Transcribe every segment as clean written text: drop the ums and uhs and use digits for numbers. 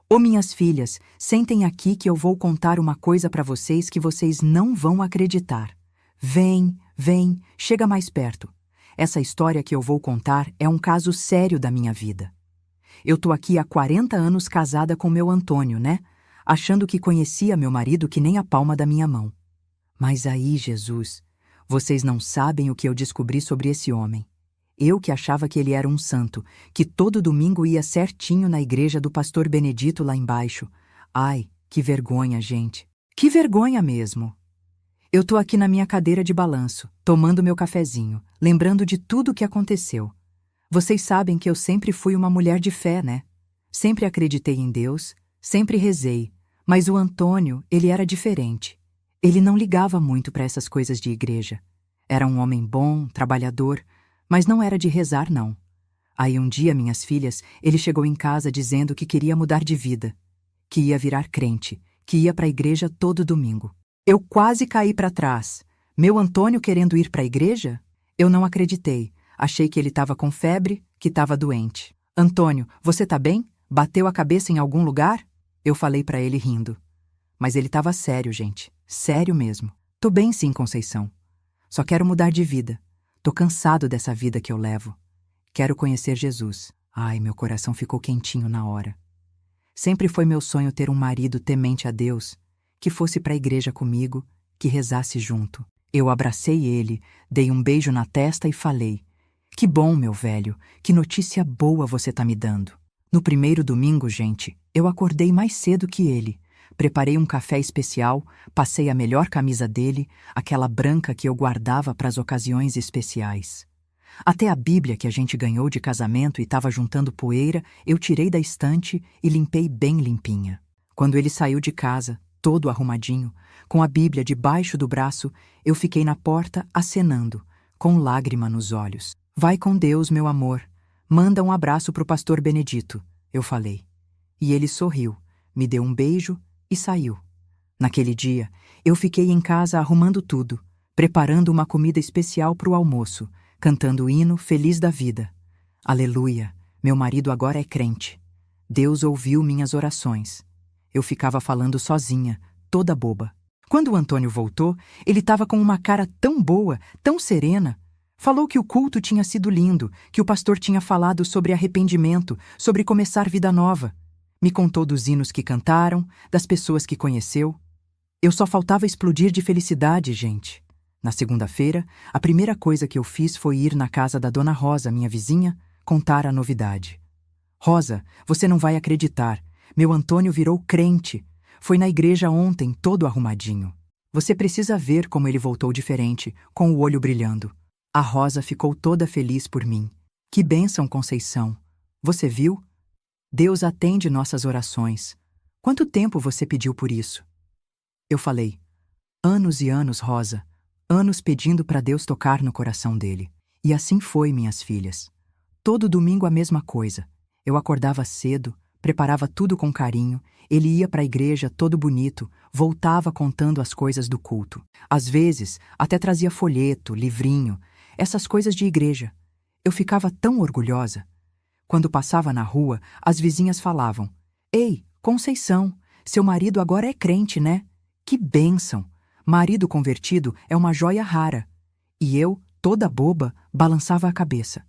Ô minhas filhas, sentem aqui que eu vou contar uma coisa para vocês que vocês não vão acreditar. Vem, vem, chega mais perto. Essa história que eu vou contar é um caso sério da minha vida. Eu tô aqui há 40 anos casada com meu Antônio, né? Achando que conhecia meu marido que nem a palma da minha mão. Mas aí, Jesus, vocês não sabem o que eu descobri sobre esse homem. Eu que achava que ele era um santo, que todo domingo ia certinho na igreja do pastor Benedito lá embaixo. Ai, que vergonha, gente. Que vergonha mesmo. Eu tô aqui na minha cadeira de balanço, tomando meu cafezinho, lembrando de tudo o que aconteceu. Vocês sabem que eu sempre fui uma mulher de fé, né? Sempre acreditei em Deus, sempre rezei, mas o Antônio, ele era diferente. Ele não ligava muito para essas coisas de igreja. Era um homem bom, trabalhador, mas não era de rezar, não. Aí um dia, minhas filhas, ele chegou em casa dizendo que queria mudar de vida, que ia virar crente, que ia para a igreja todo domingo. Eu quase caí para trás. Meu Antônio querendo ir para a igreja? Eu não acreditei. Achei que ele estava com febre, que estava doente. Antônio, você tá bem? Bateu a cabeça em algum lugar? Eu falei para ele rindo. Mas ele estava sério, gente. Sério mesmo. Tô bem sim, Conceição. Só quero mudar de vida. Tô cansado dessa vida que eu levo. Quero conhecer Jesus. Ai, meu coração ficou quentinho na hora. Sempre foi meu sonho ter um marido temente a Deus, que fosse para a igreja comigo, que rezasse junto. Eu abracei ele, dei um beijo na testa e falei: que bom, meu velho, que notícia boa você tá me dando. No primeiro domingo, gente, eu acordei mais cedo que ele. Preparei um café especial, passei a melhor camisa dele, aquela branca que eu guardava para as ocasiões especiais. Até a Bíblia que a gente ganhou de casamento e estava juntando poeira, eu tirei da estante e limpei bem limpinha. Quando ele saiu de casa, todo arrumadinho, com a Bíblia debaixo do braço, eu fiquei na porta acenando, com lágrima nos olhos. Vai com Deus, meu amor. Manda um abraço pro pastor Benedito, eu falei. E ele sorriu, me deu um beijo e saiu. Naquele dia, eu fiquei em casa arrumando tudo, preparando uma comida especial pro almoço, cantando o hino feliz da vida. Aleluia, meu marido agora é crente. Deus ouviu minhas orações. Eu ficava falando sozinha, toda boba. Quando o Antônio voltou, ele estava com uma cara tão boa, tão serena. Falou que o culto tinha sido lindo, que o pastor tinha falado sobre arrependimento, sobre começar vida nova. Me contou dos hinos que cantaram, das pessoas que conheceu. Eu só faltava explodir de felicidade, gente. Na segunda-feira, a primeira coisa que eu fiz foi ir na casa da Dona Rosa, minha vizinha, contar a novidade. Rosa, você não vai acreditar. Meu Antônio virou crente. Foi na igreja ontem, todo arrumadinho. Você precisa ver como ele voltou diferente, com o olho brilhando. A Rosa ficou toda feliz por mim. Que bênção, Conceição. Você viu? Deus atende nossas orações. Quanto tempo você pediu por isso? Eu falei: anos e anos, Rosa. Anos pedindo para Deus tocar no coração dele. E assim foi, minhas filhas. Todo domingo a mesma coisa. Eu acordava cedo, preparava tudo com carinho, ele ia para a igreja todo bonito, voltava contando as coisas do culto. Às vezes, até trazia folheto, livrinho, essas coisas de igreja. Eu ficava tão orgulhosa. Quando passava na rua, as vizinhas falavam: Ei, Conceição, seu marido agora é crente, né? Que bênção! Marido convertido é uma joia rara. E eu, toda boba, balançava a cabeça.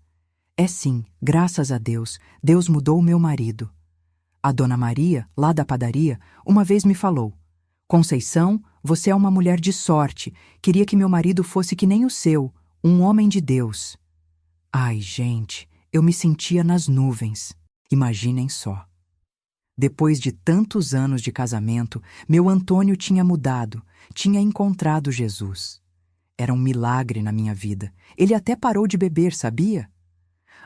É sim, graças a Deus, Deus mudou o meu marido. A Dona Maria, lá da padaria, uma vez me falou: Conceição, você é uma mulher de sorte. Queria que meu marido fosse que nem o seu, um homem de Deus. Ai, gente, eu me sentia nas nuvens. Imaginem só. Depois de tantos anos de casamento, meu Antônio tinha mudado, tinha encontrado Jesus. Era um milagre na minha vida. Ele até parou de beber, sabia?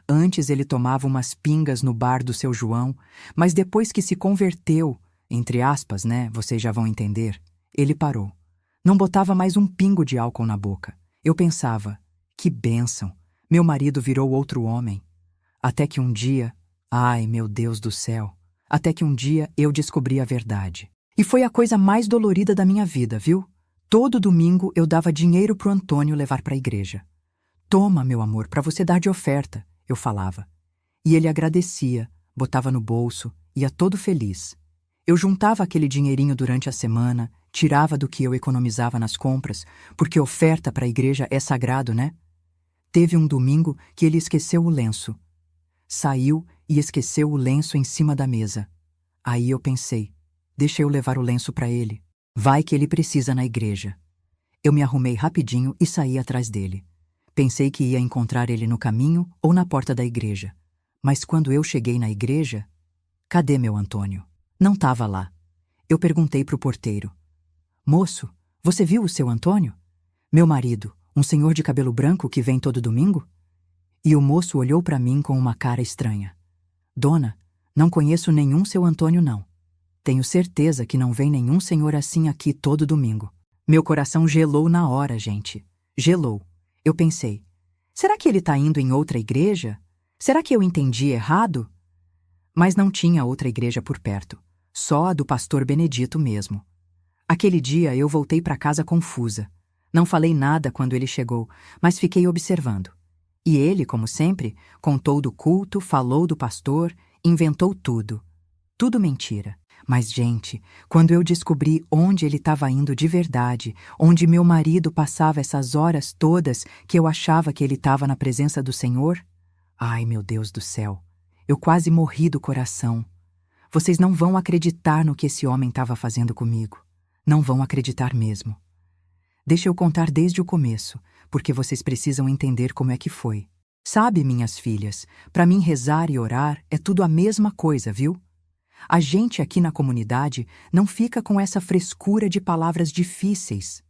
Antes ele tomava umas pingas no bar do seu João, mas depois que se converteu, entre aspas, né, vocês já vão entender, ele parou. Não botava mais um pingo de álcool na boca. Eu pensava: que bênção, meu marido virou outro homem. Até que um dia, ai meu Deus do céu, até que um dia eu descobri a verdade. E foi a coisa mais dolorida da minha vida, viu? Todo domingo eu dava dinheiro pro Antônio levar para a igreja. Toma, meu amor, para você dar de oferta, eu falava. E ele agradecia, botava no bolso, ia todo feliz. Eu juntava aquele dinheirinho durante a semana, tirava do que eu economizava nas compras, porque oferta para a igreja é sagrado, né? Teve um domingo que ele esqueceu o lenço. Saiu e esqueceu o lenço em cima da mesa. Aí eu pensei, deixa eu levar o lenço para ele. Vai que ele precisa na igreja. Eu me arrumei rapidinho e saí atrás dele. Pensei que ia encontrar ele no caminho ou na porta da igreja. Mas quando eu cheguei na igreja, cadê meu Antônio? Não estava lá. Eu perguntei pro porteiro. Moço, você viu o seu Antônio? Meu marido, um senhor de cabelo branco que vem todo domingo? E o moço olhou para mim com uma cara estranha. Dona, não conheço nenhum seu Antônio não. Tenho certeza que não vem nenhum senhor assim aqui todo domingo. Meu coração gelou na hora, gente. Gelou. Eu pensei, será que ele está indo em outra igreja? Será que eu entendi errado? Mas não tinha outra igreja por perto. Só a do pastor Benedito mesmo. Aquele dia eu voltei para casa confusa. Não falei nada quando ele chegou, mas fiquei observando. E ele, como sempre, contou do culto, falou do pastor, inventou tudo. Tudo mentira. Mas, gente, quando eu descobri onde ele estava indo de verdade, onde meu marido passava essas horas todas que eu achava que ele estava na presença do Senhor, ai, meu Deus do céu, eu quase morri do coração. Vocês não vão acreditar no que esse homem estava fazendo comigo. Não vão acreditar mesmo. Deixa eu contar desde o começo, porque vocês precisam entender como é que foi. Sabe, minhas filhas, para mim rezar e orar é tudo a mesma coisa, viu? A gente aqui na comunidade não fica com essa frescura de palavras difíceis.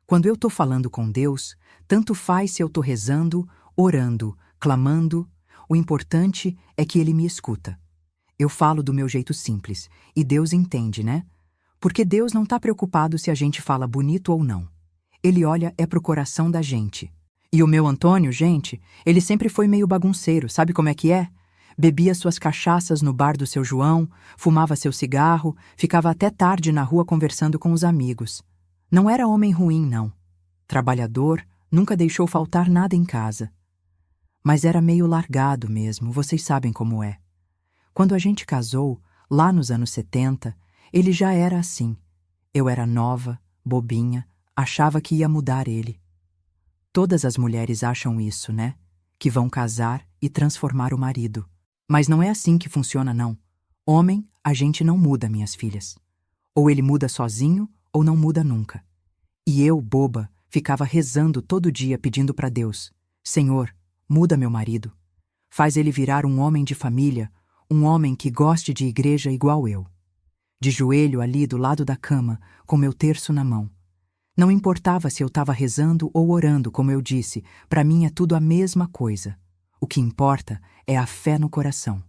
Quando eu tô falando com Deus, tanto faz se eu tô rezando, orando, clamando, o importante é que Ele me escuta. Eu falo do meu jeito simples, e Deus entende, né? Porque Deus não tá preocupado se a gente fala bonito ou não. Ele olha pro coração da gente. E o meu Antônio, gente, ele sempre foi meio bagunceiro, sabe como é que é? Bebia suas cachaças no bar do seu João, fumava seu cigarro, ficava até tarde na rua conversando com os amigos. Não era homem ruim, não. Trabalhador, nunca deixou faltar nada em casa. Mas era meio largado mesmo, vocês sabem como é. Quando a gente casou, lá nos anos 70, ele já era assim. Eu era nova, bobinha, achava que ia mudar ele. Todas as mulheres acham isso, né? Que vão casar e transformar o marido. Mas não é assim que funciona, não. Homem, a gente não muda, minhas filhas. Ou ele muda sozinho, ou não muda nunca. E eu, boba, ficava rezando todo dia pedindo para Deus: Senhor, muda meu marido. Faz ele virar um homem de família, um homem que goste de igreja igual eu. De joelho ali do lado da cama, com meu terço na mão. Não importava se eu estava rezando ou orando, como eu disse, para mim é tudo a mesma coisa. O que importa é a fé no coração.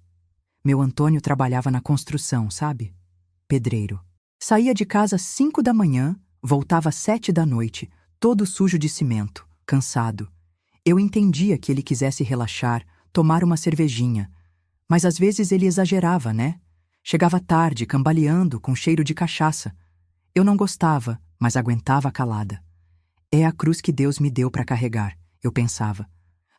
Meu Antônio trabalhava na construção, sabe? Pedreiro. Saía de casa às 5 da manhã, voltava às 7 da noite, todo sujo de cimento, cansado. Eu entendia que ele quisesse relaxar, tomar uma cervejinha. Mas às vezes ele exagerava, né? Chegava tarde, cambaleando, com cheiro de cachaça. Eu não gostava, mas aguentava calada. É a cruz que Deus me deu para carregar, eu pensava.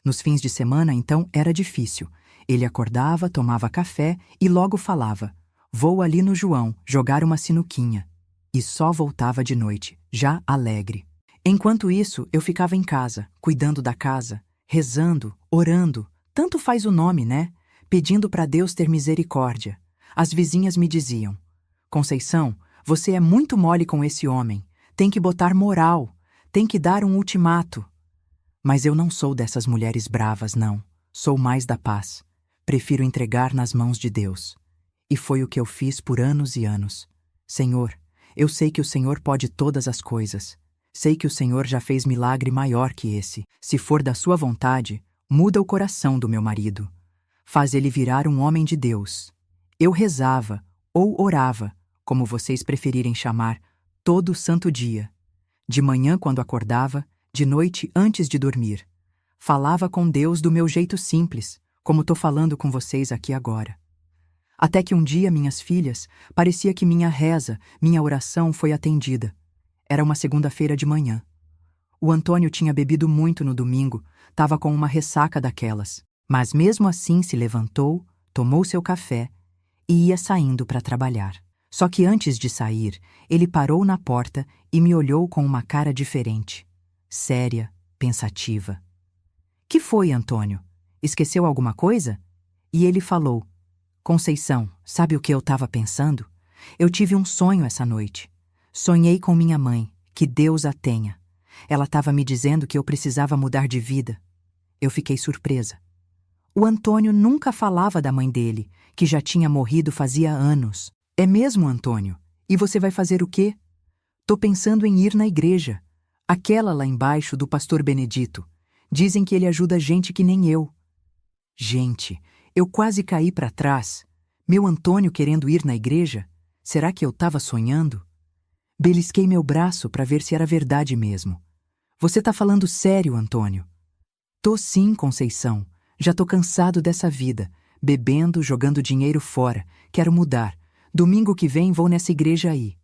Nos fins de semana, então, era difícil. Ele acordava, tomava café e logo falava: vou ali no João jogar uma sinuquinha. E só voltava de noite, já alegre. Enquanto isso, eu ficava em casa, cuidando da casa, rezando, orando, tanto faz o nome, né? Pedindo para Deus ter misericórdia. As vizinhas me diziam: Conceição, você é muito mole com esse homem. Tem que botar moral, tem que dar um ultimato. Mas eu não sou dessas mulheres bravas, não. Sou mais da paz. Prefiro entregar nas mãos de Deus. E foi o que eu fiz por anos e anos. Senhor, eu sei que o Senhor pode todas as coisas. Sei que o Senhor já fez milagre maior que esse. Se for da sua vontade, muda o coração do meu marido. Faz ele virar um homem de Deus. Eu rezava, ou orava, como vocês preferirem chamar, todo santo dia. De manhã quando acordava, de noite antes de dormir. Falava com Deus do meu jeito simples, como tô falando com vocês aqui agora. Até que um dia, minhas filhas, parecia que minha reza, minha oração foi atendida. Era uma segunda-feira de manhã. O Antônio tinha bebido muito no domingo, estava com uma ressaca daquelas, mas mesmo assim se levantou, tomou seu café e ia saindo para trabalhar. Só que antes de sair, ele parou na porta e me olhou com uma cara diferente, séria, pensativa. Que foi, Antônio? Esqueceu alguma coisa? E ele falou: Conceição, sabe o que eu estava pensando? Eu tive um sonho essa noite. Sonhei com minha mãe, que Deus a tenha. Ela estava me dizendo que eu precisava mudar de vida. Eu fiquei surpresa. O Antônio nunca falava da mãe dele, que já tinha morrido fazia anos. É mesmo, Antônio? E você vai fazer o quê? Tô pensando em ir na igreja. Aquela lá embaixo do pastor Benedito. Dizem que ele ajuda gente que nem eu. Gente, eu quase caí para trás. Meu Antônio querendo ir na igreja? Será que eu estava sonhando? Belisquei meu braço para ver se era verdade mesmo. Você tá falando sério, Antônio? Tô sim, Conceição. Já tô cansado dessa vida. Bebendo, jogando dinheiro fora. Quero mudar. Domingo que vem vou nessa igreja aí.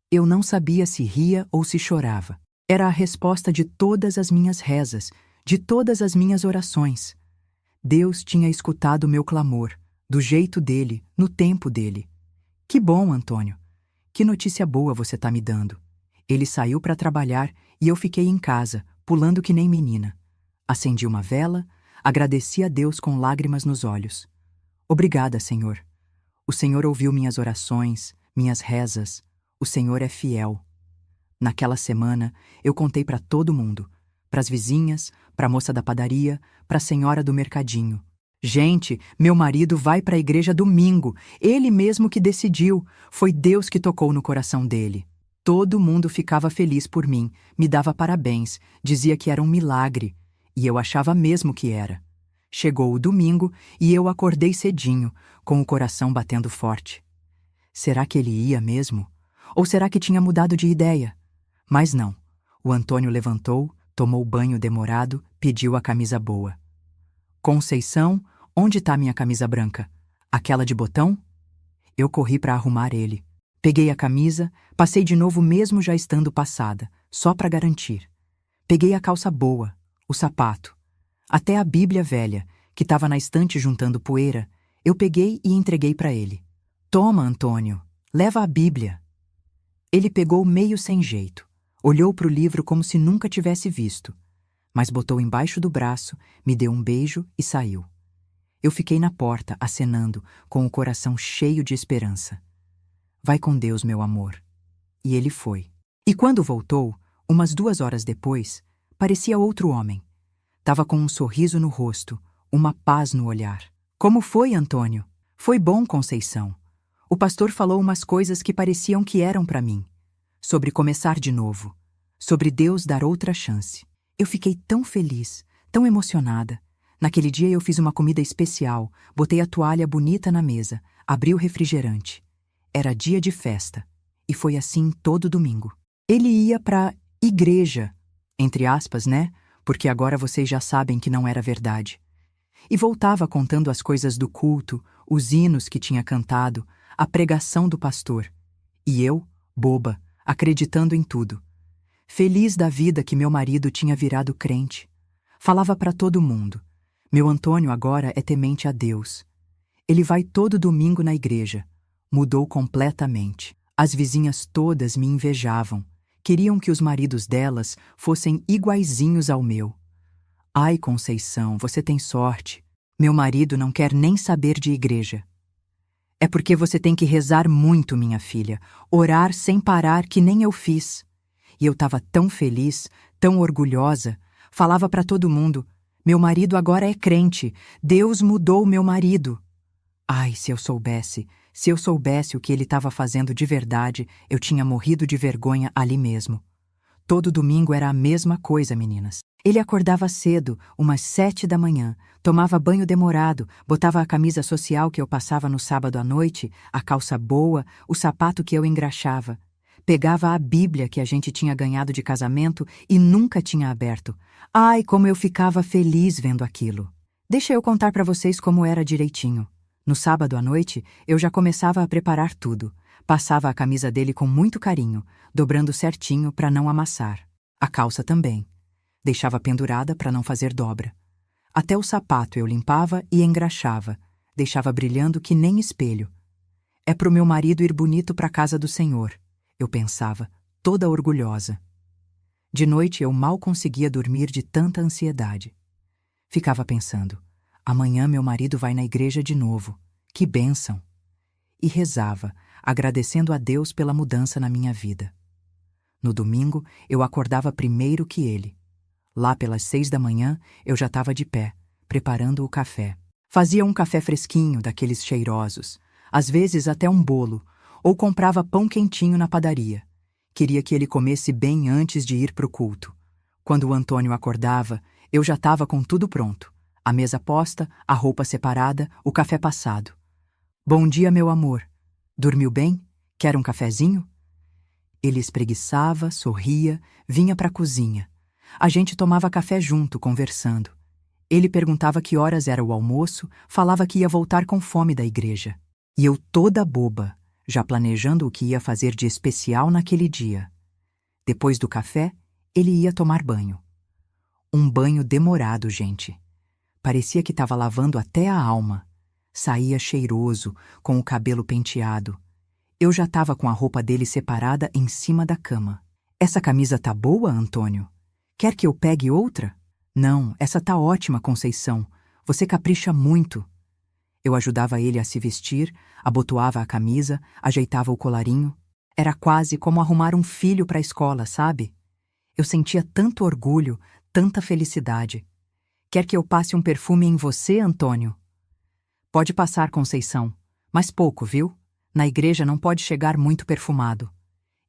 Eu não sabia se ria ou se chorava. Era a resposta de todas as minhas rezas, de todas as minhas orações. Deus tinha escutado meu clamor, do jeito dele, no tempo dele. Que bom, Antônio. Que notícia boa você tá me dando. Ele saiu para trabalhar e eu fiquei em casa, pulando que nem menina. Acendi uma vela, agradeci a Deus com lágrimas nos olhos. Obrigada, Senhor. O Senhor ouviu minhas orações, minhas rezas. O Senhor é fiel. Naquela semana, eu contei para todo mundo. Para as vizinhas, para a moça da padaria, para a senhora do mercadinho. Gente, meu marido vai para a igreja domingo. Ele mesmo que decidiu. Foi Deus que tocou no coração dele. Todo mundo ficava feliz por mim, me dava parabéns, dizia que era um milagre. E eu achava mesmo que era. Chegou o domingo e eu acordei cedinho, com o coração batendo forte. Será que ele ia mesmo? Ou será que tinha mudado de ideia? Mas não. O Antônio levantou, tomou banho demorado, pediu a camisa boa. Conceição, onde está minha camisa branca? Aquela de botão? Eu corri para arrumar ele. Peguei a camisa, passei de novo mesmo já estando passada, só para garantir. Peguei a calça boa, o sapato. Até a Bíblia velha, que estava na estante juntando poeira, eu peguei e entreguei para ele. Toma, Antônio, leva a Bíblia. Ele pegou meio sem jeito, olhou para o livro como se nunca tivesse visto, mas botou embaixo do braço, me deu um beijo e saiu. Eu fiquei na porta, acenando, com o coração cheio de esperança. Vai com Deus, meu amor. E ele foi. E quando voltou, umas 2 horas depois, parecia outro homem. Tava com um sorriso no rosto, uma paz no olhar. Como foi, Antônio? Foi bom, Conceição. O pastor falou umas coisas que pareciam que eram para mim. Sobre começar de novo. Sobre Deus dar outra chance. Eu fiquei tão feliz, tão emocionada. Naquele dia eu fiz uma comida especial, botei a toalha bonita na mesa, abri o refrigerante. Era dia de festa. E foi assim todo domingo. Ele ia pra igreja, entre aspas, né? Porque agora vocês já sabem que não era verdade. E voltava contando as coisas do culto, os hinos que tinha cantado, a pregação do pastor. E eu, boba, acreditando em tudo. Feliz da vida que meu marido tinha virado crente. Falava para todo mundo. Meu Antônio agora é temente a Deus. Ele vai todo domingo na igreja. Mudou completamente. As vizinhas todas me invejavam. Queriam que os maridos delas fossem iguaizinhos ao meu. Ai, Conceição, você tem sorte. Meu marido não quer nem saber de igreja. É porque você tem que rezar muito, minha filha. Orar sem parar que nem eu fiz. E eu estava tão feliz, tão orgulhosa. Falava para todo mundo. Meu marido agora é crente. Deus mudou meu marido. Ai, se eu soubesse o que ele estava fazendo de verdade, eu tinha morrido de vergonha ali mesmo. Todo domingo era a mesma coisa, meninas. Ele acordava cedo, umas 7 da manhã, tomava banho demorado, botava a camisa social que eu passava no sábado à noite, a calça boa, o sapato que eu engraxava. Pegava a Bíblia que a gente tinha ganhado de casamento e nunca tinha aberto. Ai, como eu ficava feliz vendo aquilo. Deixa eu contar para vocês como era direitinho. No sábado à noite, eu já começava a preparar tudo. Passava a camisa dele com muito carinho, dobrando certinho para não amassar. A calça também. Deixava pendurada para não fazer dobra. Até o sapato eu limpava e engraxava. Deixava brilhando que nem espelho. É pro meu marido ir bonito pra casa do Senhor, eu pensava, toda orgulhosa. De noite eu mal conseguia dormir de tanta ansiedade. Ficava pensando, amanhã meu marido vai na igreja de novo, que bênção! E rezava, agradecendo a Deus pela mudança na minha vida. No domingo, eu acordava primeiro que ele. Lá pelas 6 da manhã, eu já estava de pé, preparando o café. Fazia um café fresquinho, daqueles cheirosos, às vezes até um bolo, ou comprava pão quentinho na padaria. Queria que ele comesse bem antes de ir pro culto. Quando o Antônio acordava, eu já estava com tudo pronto. A mesa posta, a roupa separada, o café passado. Bom dia, meu amor. Dormiu bem? Quer um cafezinho? Ele espreguiçava, sorria, vinha para a cozinha. A gente tomava café junto, conversando. Ele perguntava que horas era o almoço, falava que ia voltar com fome da igreja. E eu toda boba, já planejando o que ia fazer de especial naquele dia. Depois do café, ele ia tomar banho. Um banho demorado, gente. Parecia que estava lavando até a alma. Saía cheiroso, com o cabelo penteado. Eu já estava com a roupa dele separada em cima da cama. Essa camisa tá boa, Antônio? Quer que eu pegue outra? Não, essa tá ótima, Conceição. Você capricha muito. Eu ajudava ele a se vestir, abotoava a camisa, ajeitava o colarinho. Era quase como arrumar um filho para a escola, sabe? Eu sentia tanto orgulho, tanta felicidade. Quer que eu passe um perfume em você, Antônio? Pode passar, Conceição, mas pouco, viu? Na igreja não pode chegar muito perfumado.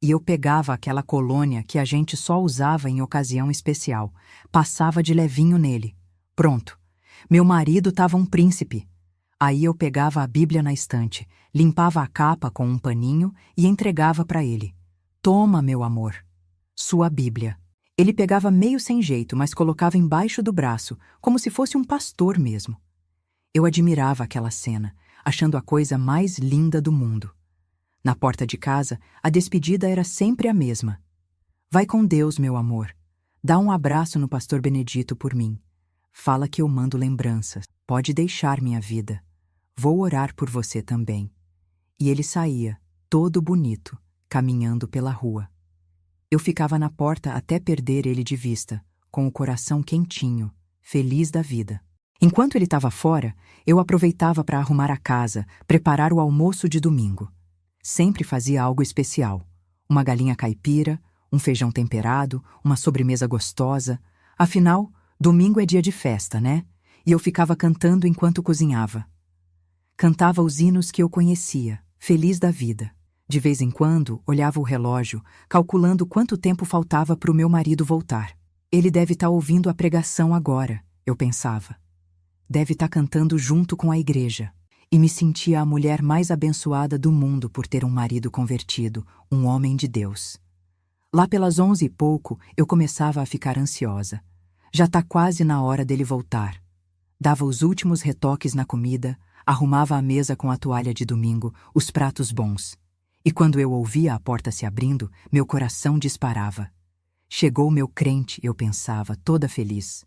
E eu pegava aquela colônia que a gente só usava em ocasião especial, passava de levinho nele. Pronto. Meu marido estava um príncipe. Aí eu pegava a Bíblia na estante, limpava a capa com um paninho e entregava para ele. Toma, meu amor. Sua Bíblia. Ele pegava meio sem jeito, mas colocava embaixo do braço, como se fosse um pastor mesmo. Eu admirava aquela cena, achando a coisa mais linda do mundo. Na porta de casa, a despedida era sempre a mesma. Vai com Deus, meu amor. Dá um abraço no pastor Benedito por mim. Fala que eu mando lembranças. Pode deixar minha vida. Vou orar por você também. E ele saía, todo bonito, caminhando pela rua. Eu ficava na porta até perder ele de vista, com o coração quentinho, feliz da vida. Enquanto ele estava fora, eu aproveitava para arrumar a casa, preparar o almoço de domingo. Sempre fazia algo especial. Uma galinha caipira, um feijão temperado, uma sobremesa gostosa. Afinal, domingo é dia de festa, né? E eu ficava cantando enquanto cozinhava. Cantava os hinos que eu conhecia, feliz da vida. De vez em quando, olhava o relógio, calculando quanto tempo faltava para o meu marido voltar. Ele deve estar ouvindo a pregação agora, eu pensava. Deve estar cantando junto com a igreja. E me sentia a mulher mais abençoada do mundo por ter um marido convertido, um homem de Deus. Lá pelas 11 e pouco, eu começava a ficar ansiosa. Já tá quase na hora dele voltar. Dava os últimos retoques na comida, arrumava a mesa com a toalha de domingo, os pratos bons. E quando eu ouvia a porta se abrindo, meu coração disparava. Chegou meu crente, eu pensava, toda feliz.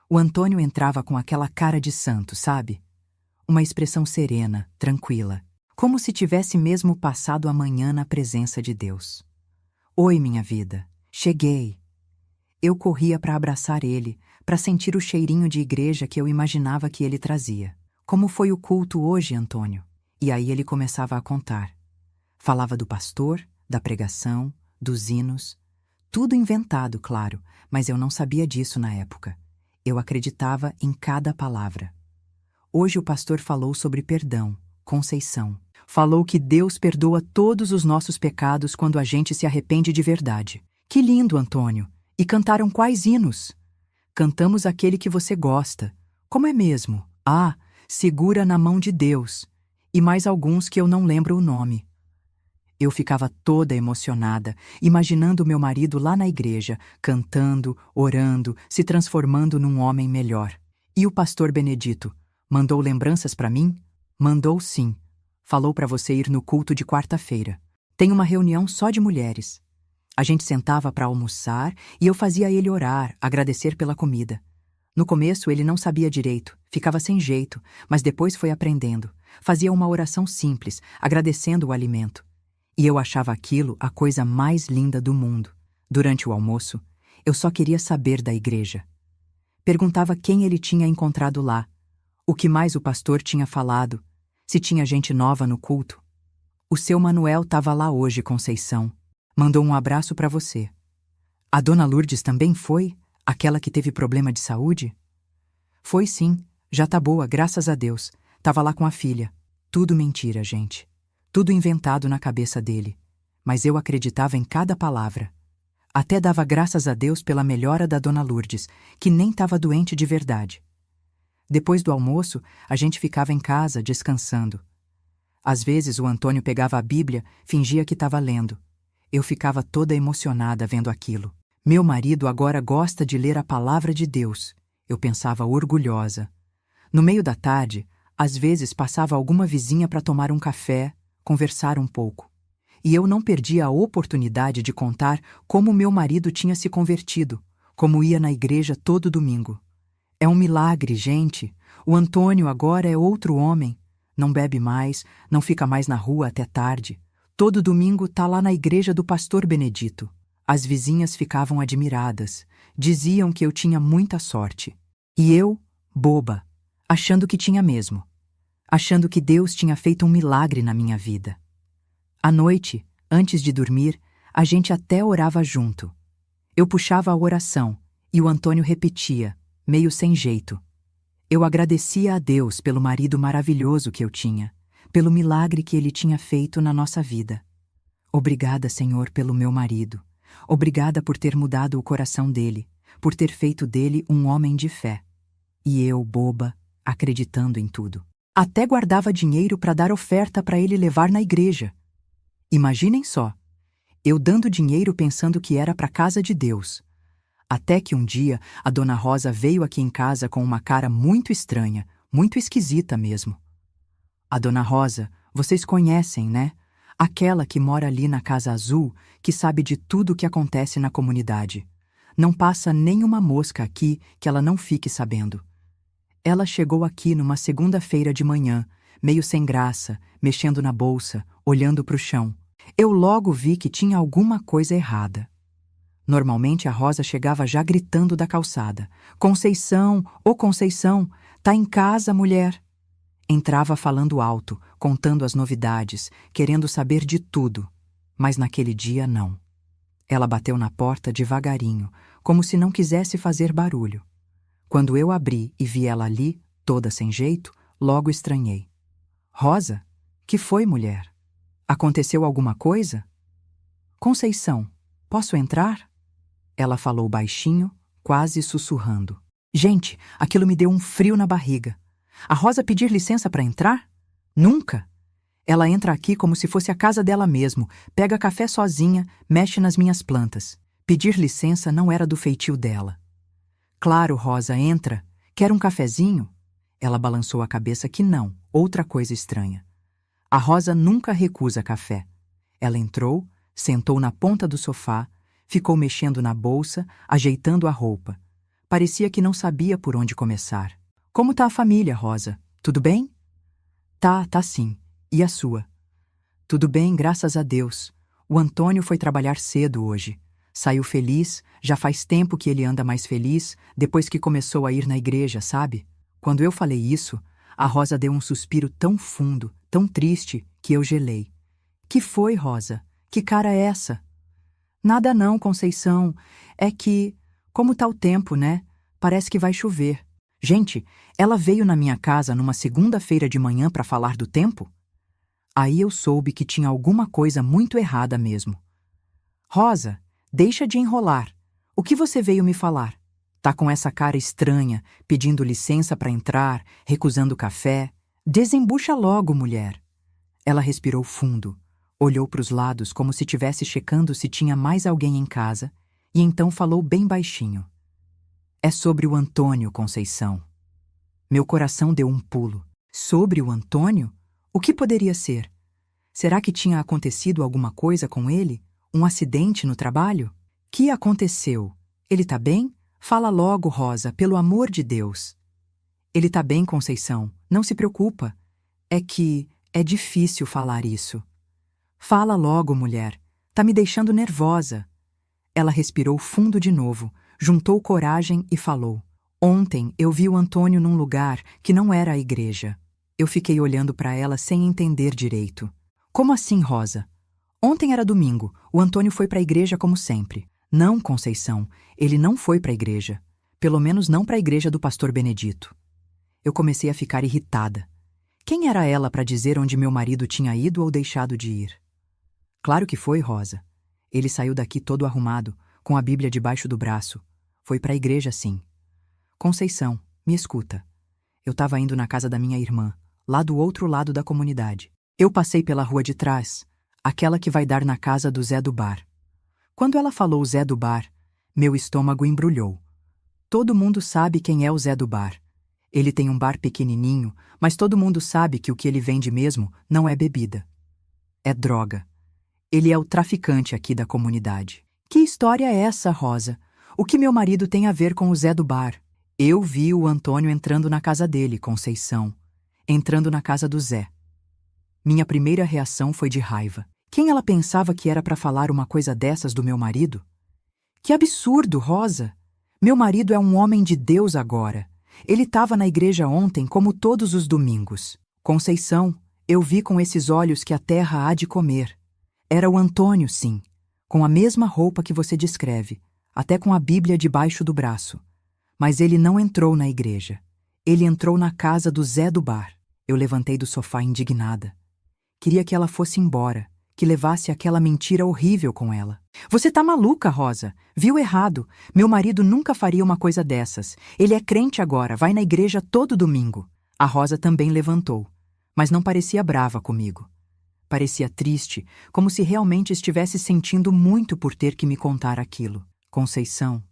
O Antônio entrava com aquela cara de santo, sabe? Uma expressão serena, tranquila, como se tivesse mesmo passado a manhã na presença de Deus. Oi, minha vida, cheguei. Eu corria para abraçar ele, para sentir o cheirinho de igreja que eu imaginava que ele trazia. Como foi o culto hoje, Antônio? E aí ele começava a contar. Falava do pastor, da pregação, dos hinos. Tudo inventado, claro, mas eu não sabia disso na época. Eu acreditava em cada palavra. Hoje o pastor falou sobre perdão, Conceição. Falou que Deus perdoa todos os nossos pecados quando a gente se arrepende de verdade. Que lindo, Antônio! E cantaram quais hinos? Cantamos aquele que você gosta. Como é mesmo? Ah, Segura na Mão de Deus. E mais alguns que eu não lembro o nome. Eu ficava toda emocionada, imaginando meu marido lá na igreja, cantando, orando, se transformando num homem melhor. E o pastor Benedito? Mandou lembranças para mim? Mandou sim. Falou para você ir no culto de quarta-feira. Tem uma reunião só de mulheres. A gente sentava para almoçar e eu fazia ele orar, agradecer pela comida. No começo ele não sabia direito, ficava sem jeito, mas depois foi aprendendo. Fazia uma oração simples, agradecendo o alimento. E eu achava aquilo a coisa mais linda do mundo. Durante o almoço, eu só queria saber da igreja. Perguntava quem ele tinha encontrado lá, o que mais o pastor tinha falado, se tinha gente nova no culto. O seu Manuel estava lá hoje, Conceição. Mandou um abraço para você. A dona Lourdes também foi? Aquela que teve problema de saúde? Foi sim, já tá boa, graças a Deus. Tava lá com a filha. Tudo mentira, gente. Tudo inventado na cabeça dele. Mas eu acreditava em cada palavra. Até dava graças a Deus pela melhora da dona Lourdes, que nem estava doente de verdade. Depois do almoço, a gente ficava em casa, descansando. Às vezes o Antônio pegava a Bíblia, fingia que estava lendo. Eu ficava toda emocionada vendo aquilo. Meu marido agora gosta de ler a palavra de Deus. Eu pensava orgulhosa. No meio da tarde, às vezes passava alguma vizinha para tomar um café, conversar um pouco. E eu não perdia a oportunidade de contar como meu marido tinha se convertido, como ia na igreja todo domingo. É um milagre, gente. O Antônio agora é outro homem. Não bebe mais, não fica mais na rua até tarde. Todo domingo tá lá na igreja do pastor Benedito. As vizinhas ficavam admiradas. Diziam que eu tinha muita sorte. E eu, boba, achando que tinha mesmo. Achando que Deus tinha feito um milagre na minha vida. À noite, antes de dormir, a gente até orava junto. Eu puxava a oração e o Antônio repetia, meio sem jeito. Eu agradecia a Deus pelo marido maravilhoso que eu tinha, pelo milagre que ele tinha feito na nossa vida. Obrigada, Senhor, pelo meu marido. Obrigada por ter mudado o coração dele, por ter feito dele um homem de fé. E eu, boba, acreditando em tudo. Até guardava dinheiro para dar oferta para ele levar na igreja. Imaginem só, eu dando dinheiro pensando que era para a casa de Deus. Até que um dia a dona Rosa veio aqui em casa com uma cara muito estranha, muito esquisita mesmo. A dona Rosa, vocês conhecem, né? Aquela que mora ali na Casa Azul, que sabe de tudo o que acontece na comunidade. Não passa nenhuma mosca aqui que ela não fique sabendo. Ela chegou aqui numa segunda-feira de manhã, meio sem graça, mexendo na bolsa, olhando para o chão. Eu logo vi que tinha alguma coisa errada. Normalmente a Rosa chegava já gritando da calçada. Conceição, ô Conceição, tá em casa, mulher? Entrava falando alto, contando as novidades, querendo saber de tudo. Mas naquele dia não. Ela bateu na porta devagarinho, como se não quisesse fazer barulho. Quando eu abri e vi ela ali, toda sem jeito, logo estranhei. Rosa? Que foi, mulher? Aconteceu alguma coisa? Conceição, posso entrar? Ela falou baixinho, quase sussurrando. Gente, aquilo me deu um frio na barriga. A Rosa pedir licença para entrar? Nunca! Ela entra aqui como se fosse a casa dela mesmo, pega café sozinha, mexe nas minhas plantas. Pedir licença não era do feitio dela. Claro, Rosa, entra. Quer um cafezinho? Ela balançou a cabeça que não, outra coisa estranha. A Rosa nunca recusa café. Ela entrou, sentou na ponta do sofá, ficou mexendo na bolsa, ajeitando a roupa. Parecia que não sabia por onde começar. Como tá a família, Rosa? Tudo bem? Tá sim. E a sua? Tudo bem, graças a Deus. O Antônio foi trabalhar cedo hoje. Saiu feliz, já faz tempo que ele anda mais feliz, depois que começou a ir na igreja, sabe? Quando eu falei isso, a Rosa deu um suspiro tão fundo, tão triste, que eu gelei. Que foi, Rosa? Que cara é essa? Nada não, Conceição. É que, como tá o tempo, né? Parece que vai chover. Gente, ela veio na minha casa numa segunda-feira de manhã para falar do tempo? Aí eu soube que tinha alguma coisa muito errada mesmo. Rosa, deixa de enrolar. O que você veio me falar? Tá com essa cara estranha, pedindo licença para entrar, recusando café. Desembucha logo, mulher. Ela respirou fundo, olhou para os lados como se estivesse checando se tinha mais alguém em casa, e então falou bem baixinho. É sobre o Antônio, Conceição. Meu coração deu um pulo. Sobre o Antônio? O que poderia ser? Será que tinha acontecido alguma coisa com ele? Um acidente no trabalho? Que aconteceu? Ele tá bem? Fala logo, Rosa, pelo amor de Deus. Ele tá bem, Conceição. Não se preocupa. É que é difícil falar isso. Fala logo, mulher. Tá me deixando nervosa. Ela respirou fundo de novo, juntou coragem e falou. Ontem eu vi o Antônio num lugar que não era a igreja. Eu fiquei olhando para ela sem entender direito. Como assim, Rosa? Ontem era domingo, o Antônio foi para a igreja como sempre. Não, Conceição, ele não foi para a igreja. Pelo menos não para a igreja do pastor Benedito. Eu comecei a ficar irritada. Quem era ela para dizer onde meu marido tinha ido ou deixado de ir? Claro que foi, Rosa. Ele saiu daqui todo arrumado, com a Bíblia debaixo do braço. Foi para a igreja, sim. Conceição, me escuta. Eu estava indo na casa da minha irmã, lá do outro lado da comunidade. Eu passei pela rua de trás, aquela que vai dar na casa do Zé do Bar. Quando ela falou Zé do Bar, meu estômago embrulhou. Todo mundo sabe quem é o Zé do Bar. Ele tem um bar pequenininho, mas todo mundo sabe que o que ele vende mesmo não é bebida. É droga. Ele é o traficante aqui da comunidade. Que história é essa, Rosa? O que meu marido tem a ver com o Zé do Bar? Eu vi o Antônio entrando na casa dele, Conceição. Entrando na casa do Zé. Minha primeira reação foi de raiva. Quem ela pensava que era para falar uma coisa dessas do meu marido? Que absurdo, Rosa! Meu marido é um homem de Deus agora. Ele estava na igreja ontem como todos os domingos. Conceição, eu vi com esses olhos que a terra há de comer. Era o Antônio, sim, com a mesma roupa que você descreve, até com a Bíblia debaixo do braço. Mas ele não entrou na igreja. Ele entrou na casa do Zé do Bar. Eu levantei do sofá indignada. Queria que ela fosse embora, que levasse aquela mentira horrível com ela. Você tá maluca, Rosa. Viu errado. Meu marido nunca faria uma coisa dessas. Ele é crente agora, vai na igreja todo domingo. A Rosa também levantou, mas não parecia brava comigo. Parecia triste, como se realmente estivesse sentindo muito por ter que me contar aquilo. Conceição,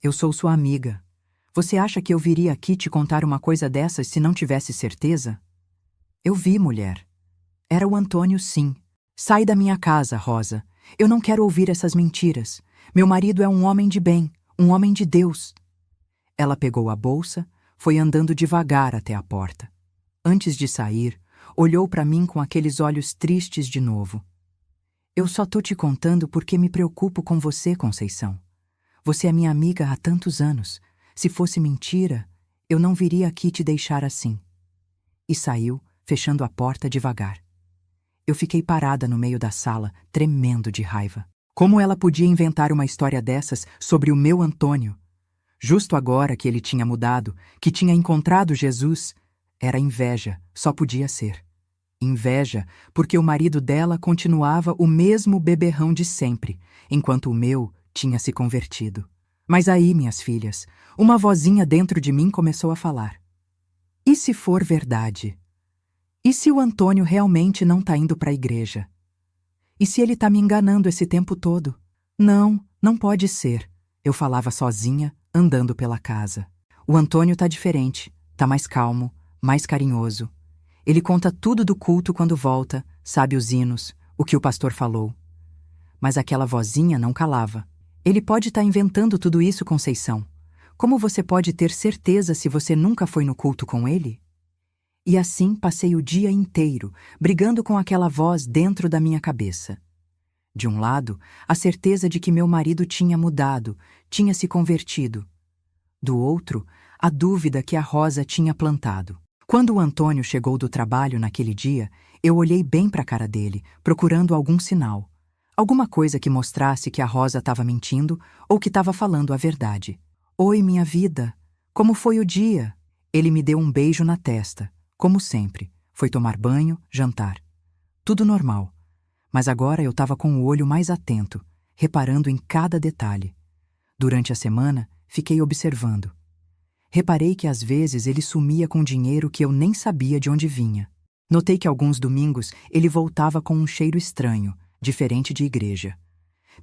eu sou sua amiga. Você acha que eu viria aqui te contar uma coisa dessas se não tivesse certeza? Eu vi, mulher. Era o Antônio, sim. Sai da minha casa, Rosa. Eu não quero ouvir essas mentiras. Meu marido é um homem de bem, um homem de Deus. Ela pegou a bolsa, foi andando devagar até a porta. Antes de sair, olhou para mim com aqueles olhos tristes de novo. Eu só tô te contando porque me preocupo com você, Conceição. Você é minha amiga há tantos anos. Se fosse mentira, eu não viria aqui te deixar assim. E saiu, fechando a porta devagar. Eu fiquei parada no meio da sala, tremendo de raiva. Como ela podia inventar uma história dessas sobre o meu Antônio? Justo agora que ele tinha mudado, que tinha encontrado Jesus, era inveja, só podia ser. Inveja porque o marido dela continuava o mesmo beberrão de sempre, enquanto o meu tinha se convertido. Mas aí, minhas filhas, uma vozinha dentro de mim começou a falar. E se for verdade? E se o Antônio realmente não tá indo para a igreja? E se ele tá me enganando esse tempo todo? Não, não pode ser. Eu falava sozinha, andando pela casa. O Antônio tá diferente, tá mais calmo, mais carinhoso. Ele conta tudo do culto quando volta, sabe os hinos, o que o pastor falou. Mas aquela vozinha não calava. Ele pode estar inventando tudo isso, Conceição. Como você pode ter certeza se você nunca foi no culto com ele? E assim passei o dia inteiro, brigando com aquela voz dentro da minha cabeça. De um lado, a certeza de que meu marido tinha mudado, tinha se convertido. Do outro, a dúvida que a Rosa tinha plantado. Quando o Antônio chegou do trabalho naquele dia, eu olhei bem para a cara dele, procurando algum sinal. Alguma coisa que mostrasse que a Rosa estava mentindo ou que estava falando a verdade. Oi, minha vida. Como foi o dia? Ele me deu um beijo na testa. Como sempre, foi tomar banho, jantar. Tudo normal. Mas agora eu estava com o olho mais atento, reparando em cada detalhe. Durante a semana, fiquei observando. Reparei que às vezes ele sumia com dinheiro que eu nem sabia de onde vinha. Notei que alguns domingos ele voltava com um cheiro estranho, diferente de igreja.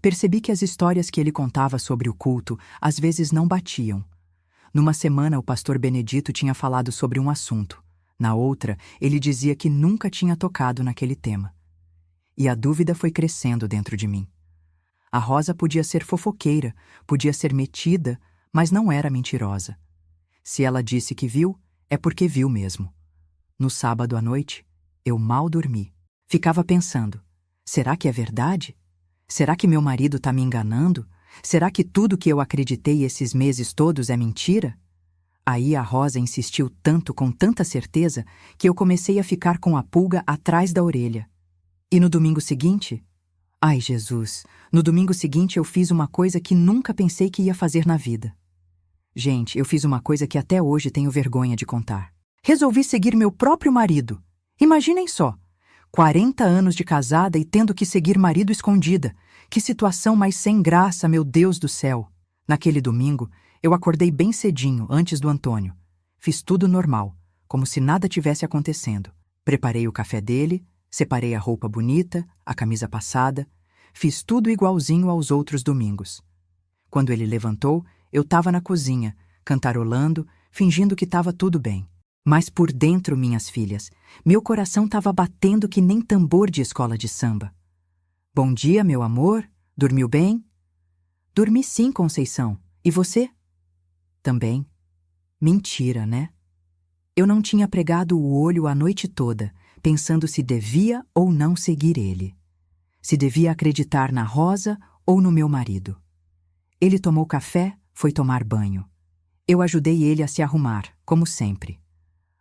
Percebi que as histórias que ele contava sobre o culto às vezes não batiam. Numa semana o pastor Benedito tinha falado sobre um assunto. Na outra, ele dizia que nunca tinha tocado naquele tema. E a dúvida foi crescendo dentro de mim. A Rosa podia ser fofoqueira, podia ser metida, mas não era mentirosa. Se ela disse que viu, é porque viu mesmo. No sábado à noite, eu mal dormi. Ficava pensando: será que é verdade? Será que meu marido está me enganando? Será que tudo que eu acreditei esses meses todos é mentira? Aí a Rosa insistiu tanto, com tanta certeza, que eu comecei a ficar com a pulga atrás da orelha. E no domingo seguinte? Ai, Jesus! No domingo seguinte eu fiz uma coisa que nunca pensei que ia fazer na vida. Gente, eu fiz uma coisa que até hoje tenho vergonha de contar. Resolvi seguir meu próprio marido. Imaginem só, 40 anos de casada e tendo que seguir marido escondida. Que situação mais sem graça, meu Deus do céu! Naquele domingo, eu acordei bem cedinho, antes do Antônio. Fiz tudo normal, como se nada tivesse acontecendo. Preparei o café dele, separei a roupa bonita, a camisa passada. Fiz tudo igualzinho aos outros domingos. Quando ele levantou, eu estava na cozinha, cantarolando, fingindo que estava tudo bem. Mas por dentro, minhas filhas, meu coração estava batendo que nem tambor de escola de samba. Bom dia, meu amor. Dormiu bem? Dormi sim, Conceição. E você? Também. Mentira, né? Eu não tinha pregado o olho a noite toda, pensando se devia ou não seguir ele. Se devia acreditar na Rosa ou no meu marido. Ele tomou café, foi tomar banho. Eu ajudei ele a se arrumar, como sempre.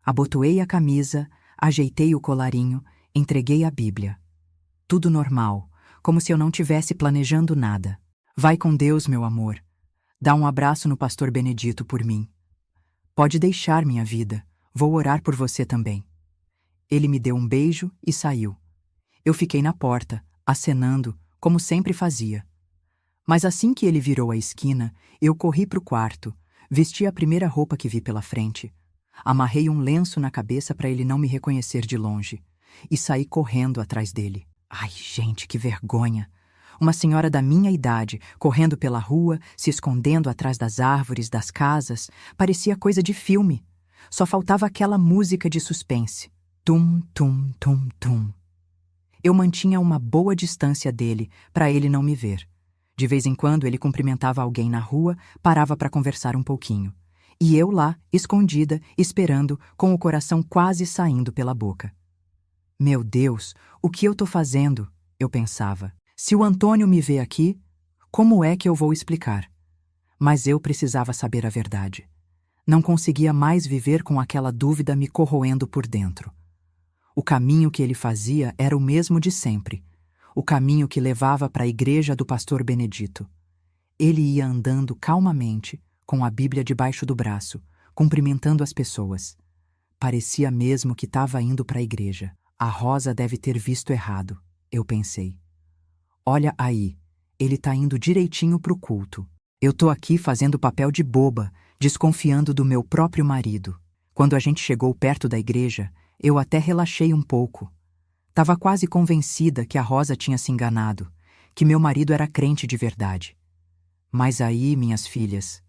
Abotoei a camisa, ajeitei o colarinho, entreguei a Bíblia. Tudo normal, como se eu não tivesse planejando nada. Vai com Deus, meu amor. Dá um abraço no pastor Benedito por mim. Pode deixar, minha vida. Vou orar por você também. Ele me deu um beijo e saiu. Eu fiquei na porta, acenando, como sempre fazia. Mas assim que ele virou a esquina, eu corri para o quarto, vesti a primeira roupa que vi pela frente, amarrei um lenço na cabeça para ele não me reconhecer de longe e saí correndo atrás dele. Ai, gente, que vergonha! Uma senhora da minha idade, correndo pela rua, se escondendo atrás das árvores, das casas, parecia coisa de filme. Só faltava aquela música de suspense. Tum, tum, tum, tum. Eu mantinha uma boa distância dele, para ele não me ver. De vez em quando ele cumprimentava alguém na rua, parava para conversar um pouquinho. E eu lá, escondida, esperando, com o coração quase saindo pela boca. Meu Deus, o que eu tô fazendo? Eu pensava. Se o Antônio me vê aqui, como é que eu vou explicar? Mas eu precisava saber a verdade. Não conseguia mais viver com aquela dúvida me corroendo por dentro. O caminho que ele fazia era o mesmo de sempre. O caminho que levava para a igreja do pastor Benedito. Ele ia andando calmamente, com a Bíblia debaixo do braço, cumprimentando as pessoas. Parecia mesmo que estava indo para a igreja. A Rosa deve ter visto errado, eu pensei. Olha aí, ele tá indo direitinho pro culto. Eu tô aqui fazendo papel de boba, desconfiando do meu próprio marido. Quando a gente chegou perto da igreja, eu até relaxei um pouco. Tava quase convencida que a Rosa tinha se enganado, que meu marido era crente de verdade. Mas aí, minhas filhas,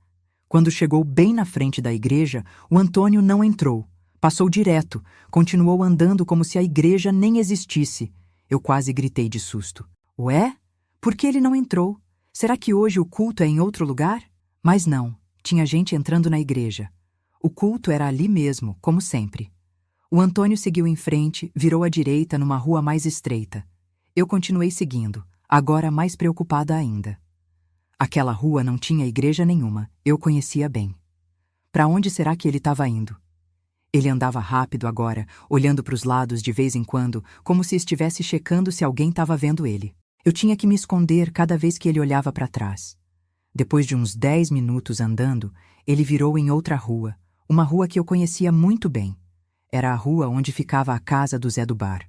quando chegou bem na frente da igreja, o Antônio não entrou. Passou direto, continuou andando como se a igreja nem existisse. Eu quase gritei de susto. Ué? Por que ele não entrou? Será que hoje o culto é em outro lugar? Mas não, tinha gente entrando na igreja. O culto era ali mesmo, como sempre. O Antônio seguiu em frente, virou à direita numa rua mais estreita. Eu continuei seguindo, agora mais preocupada ainda. Aquela rua não tinha igreja nenhuma, eu conhecia bem. Para onde será que ele estava indo? Ele andava rápido agora, olhando para os lados de vez em quando, como se estivesse checando se alguém estava vendo ele. Eu tinha que me esconder cada vez que ele olhava para trás. Depois de uns 10 minutos andando, ele virou em outra rua, uma rua que eu conhecia muito bem. Era a rua onde ficava a casa do Zé do Bar.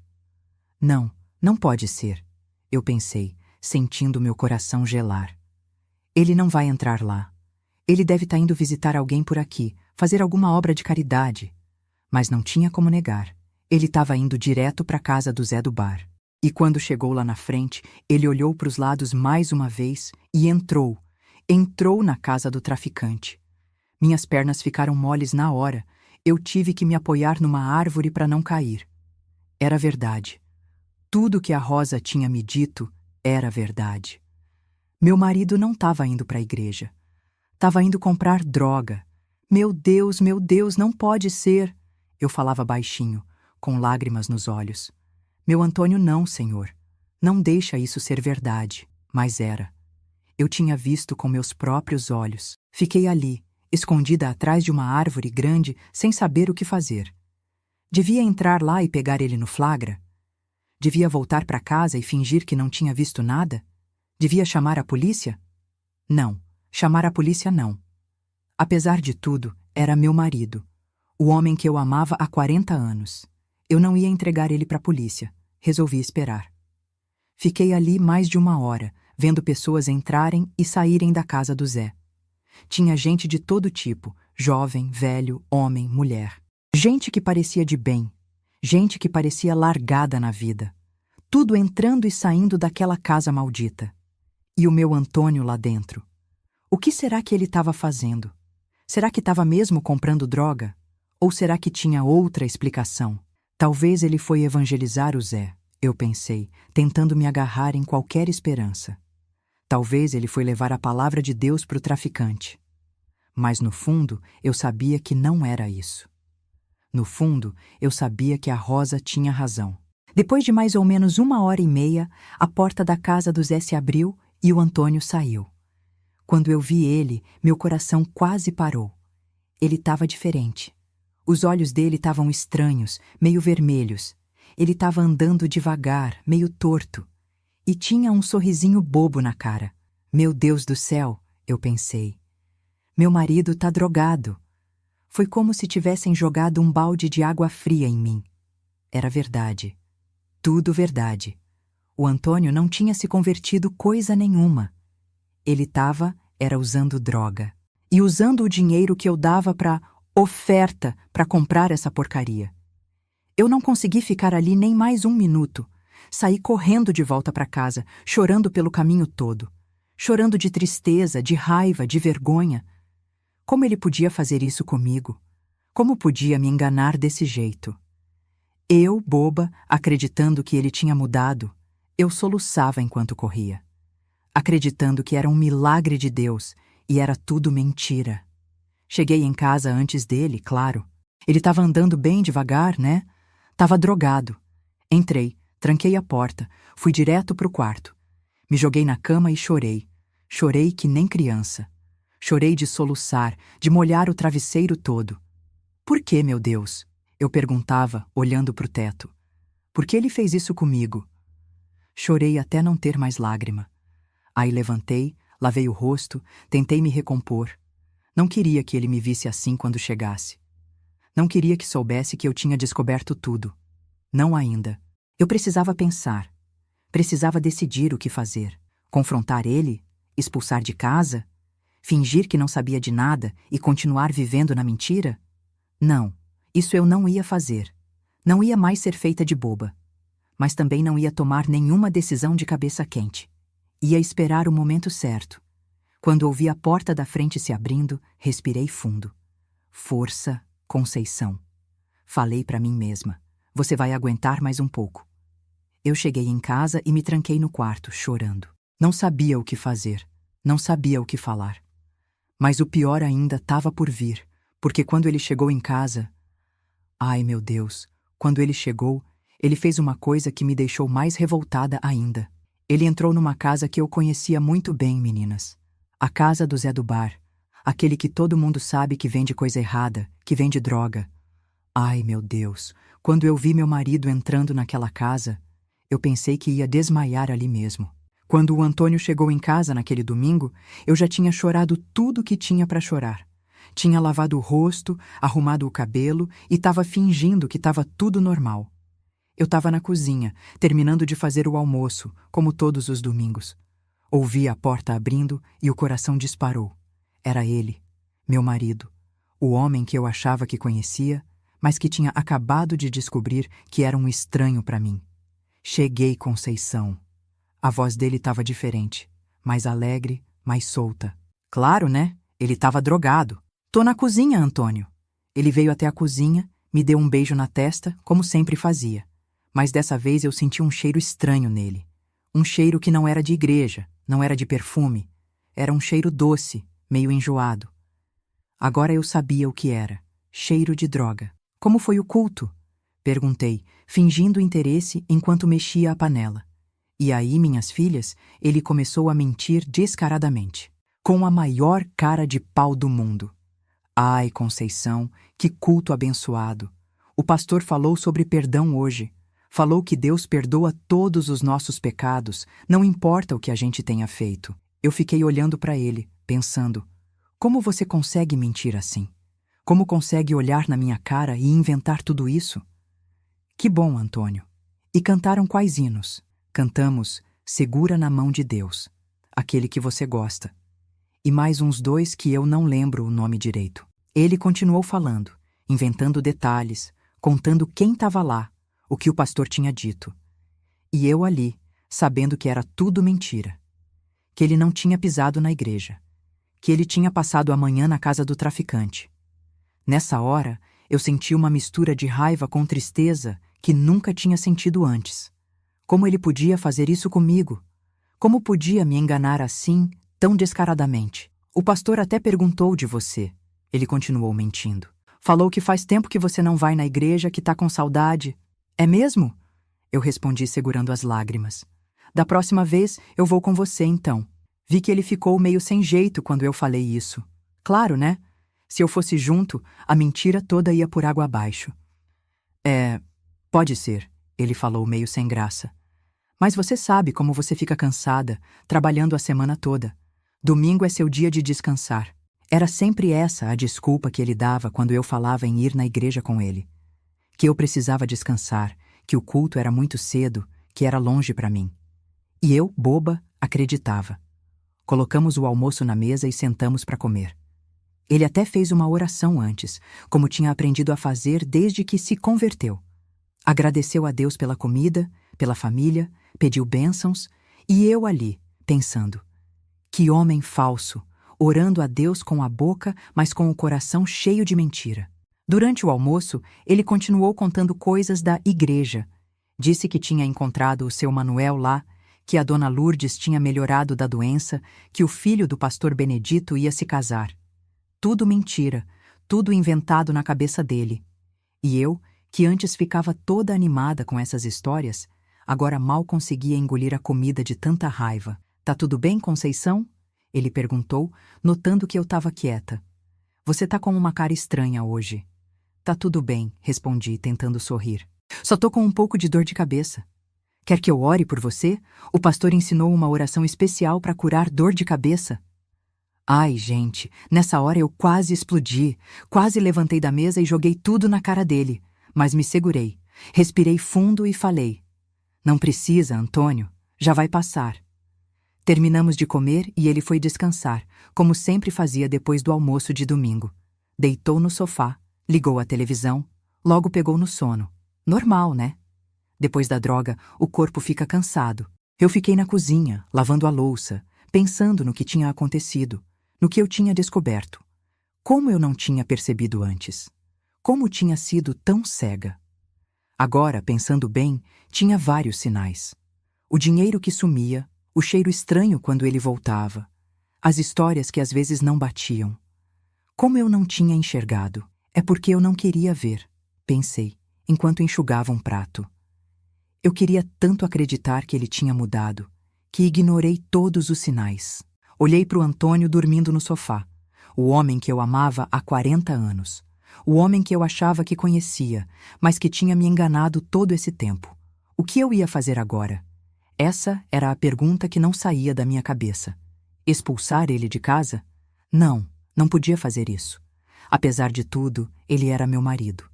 Não, não pode ser, eu pensei, sentindo meu coração gelar. Ele não vai entrar lá. Ele deve estar indo visitar alguém por aqui, fazer alguma obra de caridade. Mas não tinha como negar. Ele estava indo direto para a casa do Zé do Bar. E quando chegou lá na frente, ele olhou para os lados mais uma vez e entrou. Entrou na casa do traficante. Minhas pernas ficaram moles na hora. Eu tive que me apoiar numa árvore para não cair. Era verdade. Tudo que a Rosa tinha me dito era verdade. Meu marido não estava indo para a igreja. Estava indo comprar droga. Meu Deus, não pode ser. Eu falava baixinho, com lágrimas nos olhos. Meu Antônio, não, Senhor. Não deixa isso ser verdade. Mas era. Eu tinha visto com meus próprios olhos. Fiquei ali, escondida atrás de uma árvore grande, sem saber o que fazer. Devia entrar lá e pegar ele no flagra? Devia voltar para casa e fingir que não tinha visto nada? Devia chamar a polícia? Não, chamar a polícia não. Apesar de tudo, era meu marido, o homem que eu amava há 40 anos. Eu não ia entregar ele para a polícia. Resolvi esperar. Fiquei ali mais de 1 hora, vendo pessoas entrarem e saírem da casa do Zé. Tinha gente de todo tipo, jovem, velho, homem, mulher. Gente que parecia de bem, gente que parecia largada na vida. Tudo entrando e saindo daquela casa maldita. E o meu Antônio lá dentro. O que será que ele estava fazendo? Será que estava mesmo comprando droga? Ou será que tinha outra explicação? Talvez ele foi evangelizar o Zé, eu pensei, tentando me agarrar em qualquer esperança. Talvez ele foi levar a palavra de Deus para o traficante. Mas no fundo, eu sabia que não era isso. No fundo, eu sabia que a Rosa tinha razão. Depois de mais ou menos 1 hora e meia, a porta da casa do Zé se abriu e o Antônio saiu. Quando eu vi ele, meu coração quase parou. Ele estava diferente. Os olhos dele estavam estranhos, meio vermelhos. Ele estava andando devagar, meio torto. E tinha um sorrisinho bobo na cara. Meu Deus do céu, eu pensei. Meu marido tá drogado. Foi como se tivessem jogado um balde de água fria em mim. Era verdade. Tudo verdade. O Antônio não tinha se convertido coisa nenhuma. Ele era usando droga. E usando o dinheiro que eu dava para oferta para comprar essa porcaria. Eu não consegui ficar ali nem mais 1 minuto. Saí correndo de volta para casa, chorando pelo caminho todo. Chorando de tristeza, de raiva, de vergonha. Como ele podia fazer isso comigo? Como podia me enganar desse jeito? Eu, boba, acreditando que ele tinha mudado, eu soluçava enquanto corria. Acreditando que era um milagre de Deus e era tudo mentira. Cheguei em casa antes dele, claro. Ele estava andando bem devagar, né? Tava drogado. Entrei, tranquei a porta, fui direto pro quarto. Me joguei na cama e chorei. Chorei que nem criança. Chorei de soluçar, de molhar o travesseiro todo. Por que, meu Deus? Eu perguntava, olhando pro teto. Por que ele fez isso comigo? Chorei até não ter mais lágrima. Aí levantei, lavei o rosto, tentei me recompor. Não queria que ele me visse assim quando chegasse. Não queria que soubesse que eu tinha descoberto tudo. Não ainda. Eu precisava pensar. Precisava decidir o que fazer. Confrontar ele? Expulsar de casa? Fingir que não sabia de nada e continuar vivendo na mentira? Não, isso eu não ia fazer. Não ia mais ser feita de boba. Mas também não ia tomar nenhuma decisão de cabeça quente. Ia esperar o momento certo. Quando ouvi a porta da frente se abrindo, respirei fundo. Força, Conceição. Falei para mim mesma. Você vai aguentar mais um pouco. Eu cheguei em casa e me tranquei no quarto, chorando. Não sabia o que fazer. Não sabia o que falar. Mas o pior ainda estava por vir, porque quando ele chegou em casa... Ai, meu Deus, quando ele chegou, ele fez uma coisa que me deixou mais revoltada ainda. Ele entrou numa casa que eu conhecia muito bem, meninas. A casa do Zé do Bar. Aquele que todo mundo sabe que vende coisa errada, que vende droga. Ai, meu Deus, quando eu vi meu marido entrando naquela casa, eu pensei que ia desmaiar ali mesmo. Quando o Antônio chegou em casa naquele domingo, eu já tinha chorado tudo o que tinha para chorar. Tinha lavado o rosto, arrumado o cabelo e estava fingindo que estava tudo normal. Eu estava na cozinha, terminando de fazer o almoço, como todos os domingos. Ouvi a porta abrindo e o coração disparou. Era ele, meu marido, o homem que eu achava que conhecia, mas que tinha acabado de descobrir que era um estranho para mim. Cheguei, Conceição. A voz dele estava diferente, mais alegre, mais solta. Claro, né? Ele estava drogado. Tô na cozinha, Antônio. Ele veio até a cozinha, me deu um beijo na testa, como sempre fazia. Mas dessa vez eu senti um cheiro estranho nele. Um cheiro que não era de igreja, não era de perfume. Era um cheiro doce, meio enjoado. Agora eu sabia o que era. Cheiro de droga. Como foi o culto? Perguntei, fingindo interesse enquanto mexia a panela. E aí, minhas filhas, ele começou a mentir descaradamente, com a maior cara de pau do mundo. Ai, Conceição, que culto abençoado! O pastor falou sobre perdão hoje. Falou que Deus perdoa todos os nossos pecados, não importa o que a gente tenha feito. Eu fiquei olhando para ele, pensando, como você consegue mentir assim? Como consegue olhar na minha cara e inventar tudo isso? Que bom, Antônio. E cantaram quais hinos? Cantamos Segura na Mão de Deus, aquele que você gosta. E mais uns 2 que eu não lembro o nome direito. Ele continuou falando, inventando detalhes, contando quem estava lá, o que o pastor tinha dito. E eu ali, sabendo que era tudo mentira. Que ele não tinha pisado na igreja. Que ele tinha passado a manhã na casa do traficante. Nessa hora, eu senti uma mistura de raiva com tristeza que nunca tinha sentido antes. Como ele podia fazer isso comigo? Como podia me enganar assim, tão descaradamente? O pastor até perguntou de você. Ele continuou mentindo. Falou que faz tempo que você não vai na igreja, que tá com saudade. É mesmo? Eu respondi segurando as lágrimas. Da próxima vez, eu vou com você, então. Vi que ele ficou meio sem jeito quando eu falei isso. Claro, né? Se eu fosse junto, a mentira toda ia por água abaixo. Pode ser, ele falou meio sem graça. Mas você sabe como você fica cansada, trabalhando a semana toda. Domingo é seu dia de descansar. Era sempre essa a desculpa que ele dava quando eu falava em ir na igreja com ele. Que eu precisava descansar, que o culto era muito cedo, que era longe para mim. E eu, boba, acreditava. Colocamos o almoço na mesa e sentamos para comer. Ele até fez uma oração antes, como tinha aprendido a fazer desde que se converteu. Agradeceu a Deus pela comida, pela família, pediu bênçãos, e eu ali, pensando, que homem falso, orando a Deus com a boca, mas com o coração cheio de mentira. Durante o almoço, ele continuou contando coisas da igreja. Disse que tinha encontrado o seu Manuel lá, que a dona Lourdes tinha melhorado da doença, que o filho do pastor Benedito ia se casar. Tudo mentira, tudo inventado na cabeça dele. E eu, que antes ficava toda animada com essas histórias, agora mal conseguia engolir a comida de tanta raiva. Tá tudo bem, Conceição? Ele perguntou, notando que eu estava quieta. Você tá com uma cara estranha hoje. Tá tudo bem, respondi, tentando sorrir. Só tô com um pouco de dor de cabeça. Quer que eu ore por você? O pastor ensinou uma oração especial para curar dor de cabeça. Ai, gente, nessa hora eu quase explodi, quase levantei da mesa e joguei tudo na cara dele. Mas me segurei, respirei fundo e falei. Não precisa, Antônio, já vai passar. Terminamos de comer e ele foi descansar, como sempre fazia depois do almoço de domingo. Deitou no sofá, ligou a televisão, logo pegou no sono. Normal, né? Depois da droga, o corpo fica cansado. Eu fiquei na cozinha, lavando a louça, pensando no que tinha acontecido, no que eu tinha descoberto. Como eu não tinha percebido antes? Como tinha sido tão cega? Agora, pensando bem, tinha vários sinais. O dinheiro que sumia, o cheiro estranho quando ele voltava, as histórias que às vezes não batiam. Como eu não tinha enxergado? É porque eu não queria ver, pensei, enquanto enxugava um prato. Eu queria tanto acreditar que ele tinha mudado, que ignorei todos os sinais. Olhei para o Antônio dormindo no sofá, o homem que eu amava há 40 anos. O homem que eu achava que conhecia, mas que tinha me enganado todo esse tempo. O que eu ia fazer agora? Essa era a pergunta que não saía da minha cabeça. Expulsar ele de casa? Não, não podia fazer isso. Apesar de tudo, ele era meu marido.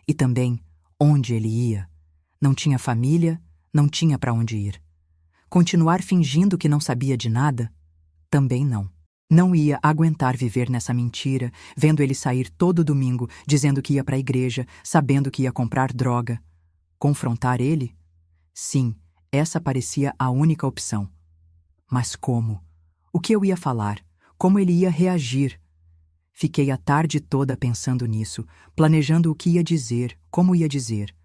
E também, onde ele ia? Não tinha família, não tinha para onde ir. Continuar fingindo que não sabia de nada? Também não. Não ia aguentar viver nessa mentira, vendo ele sair todo domingo, dizendo que ia para a igreja, sabendo que ia comprar droga. Confrontar ele? Sim, essa parecia a única opção. Mas como? O que eu ia falar? Como ele ia reagir? Fiquei a tarde toda pensando nisso, planejando o que ia dizer, como ia dizer.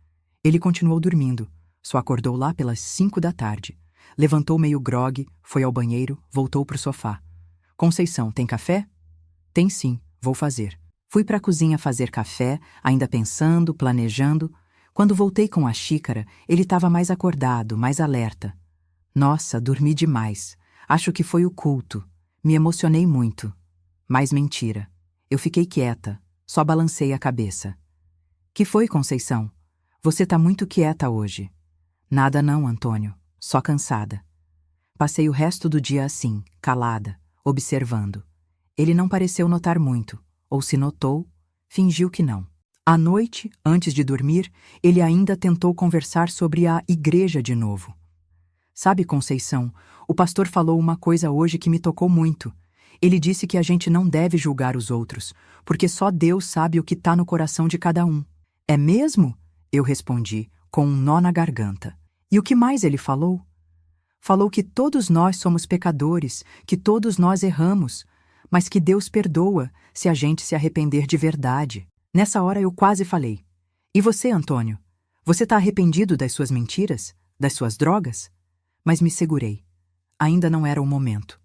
Ele continuou dormindo, só acordou lá pelas 5 da tarde. Levantou meio grogue, foi ao banheiro, voltou pro sofá. Conceição, tem café? Tem sim, vou fazer. Fui para a cozinha fazer café, ainda pensando, planejando, Quando voltei com a xícara, ele estava mais acordado, mais alerta. Nossa, dormi demais. Acho que foi o culto. Me emocionei muito. Mas mentira. Eu fiquei quieta, só balancei a cabeça. Que foi, Conceição? Você tá muito quieta hoje. Nada não, Antônio. Só cansada. Passei o resto do dia assim, calada, observando. Ele não pareceu notar muito, ou se notou, fingiu que não. À noite, antes de dormir, ele ainda tentou conversar sobre a igreja de novo. Sabe, Conceição, o pastor falou uma coisa hoje que me tocou muito. Ele disse que a gente não deve julgar os outros, porque só Deus sabe o que está no coração de cada um. É mesmo? Eu respondi, com um nó na garganta. E o que mais ele falou? Falou que todos nós somos pecadores, que todos nós erramos, mas que Deus perdoa se a gente se arrepender de verdade. Nessa hora eu quase falei. E você, Antônio? Você está arrependido das suas mentiras? Das suas drogas? Mas me segurei. Ainda não era o momento.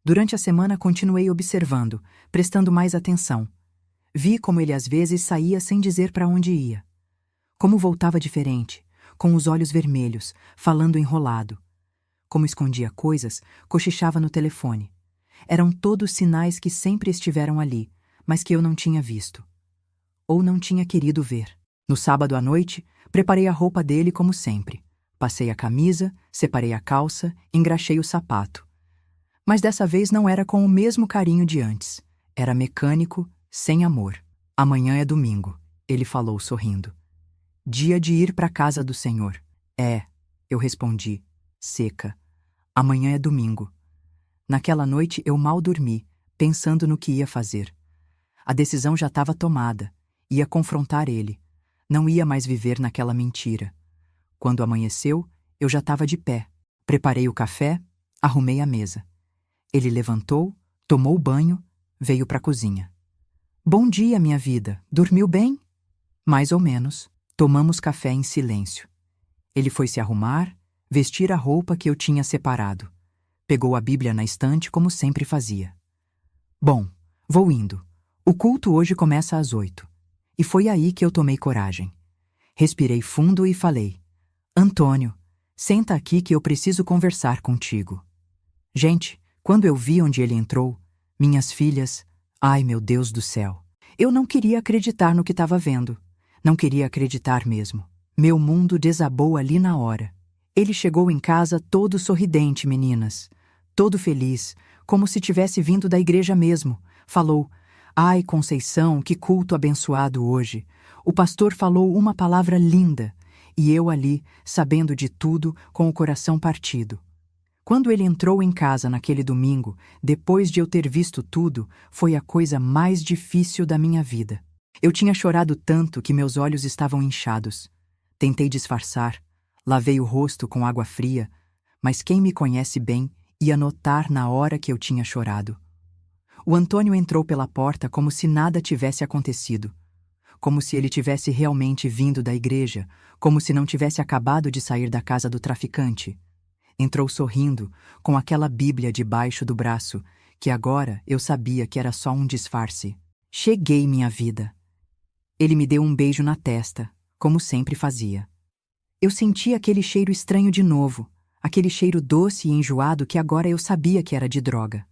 Durante a semana continuei observando, prestando mais atenção. Vi como ele às vezes saía sem dizer para onde ia. Como voltava diferente, com os olhos vermelhos, falando enrolado. Como escondia coisas, cochichava no telefone. Eram todos sinais que sempre estiveram ali, mas que eu não tinha visto. Ou não tinha querido ver. No sábado à noite, preparei a roupa dele como sempre. Passei a camisa, separei a calça, engraxei o sapato. Mas dessa vez não era com o mesmo carinho de antes. Era mecânico, sem amor. Amanhã é domingo, ele falou sorrindo. Dia de ir para a casa do Senhor. É, eu respondi, seca. Amanhã é domingo. Naquela noite eu mal dormi, pensando no que ia fazer. A decisão já estava tomada. Ia confrontar ele. Não ia mais viver naquela mentira. Quando amanheceu, eu já estava de pé. Preparei o café, arrumei a mesa. Ele levantou, tomou banho, veio para a cozinha. Bom dia, minha vida. Dormiu bem? Mais ou menos. Tomamos café em silêncio. Ele foi se arrumar, vestir a roupa que eu tinha separado. Pegou a Bíblia na estante como sempre fazia. Bom, vou indo. O culto hoje começa às 8. E foi aí que eu tomei coragem. Respirei fundo e falei: Antônio, senta aqui que eu preciso conversar contigo. Gente, quando eu vi onde ele entrou, minhas filhas, ai meu Deus do céu, eu não queria acreditar no que estava vendo. Não queria acreditar mesmo. Meu mundo desabou ali na hora. Ele chegou em casa todo sorridente, meninas. Todo feliz, como se tivesse vindo da igreja mesmo. Falou: ai, Conceição, que culto abençoado hoje. O pastor falou uma palavra linda. E eu ali, sabendo de tudo, com o coração partido. Quando ele entrou em casa naquele domingo, depois de eu ter visto tudo, foi a coisa mais difícil da minha vida. Eu tinha chorado tanto que meus olhos estavam inchados. Tentei disfarçar, lavei o rosto com água fria, mas quem me conhece bem ia notar na hora que eu tinha chorado. O Antônio entrou pela porta como se nada tivesse acontecido. Como se ele tivesse realmente vindo da igreja, como se não tivesse acabado de sair da casa do traficante. Entrou sorrindo, com aquela Bíblia debaixo do braço, que agora eu sabia que era só um disfarce. Cheguei, minha vida. Ele me deu um beijo na testa, como sempre fazia. Eu senti aquele cheiro estranho de novo, aquele cheiro doce e enjoado que agora eu sabia que era de droga.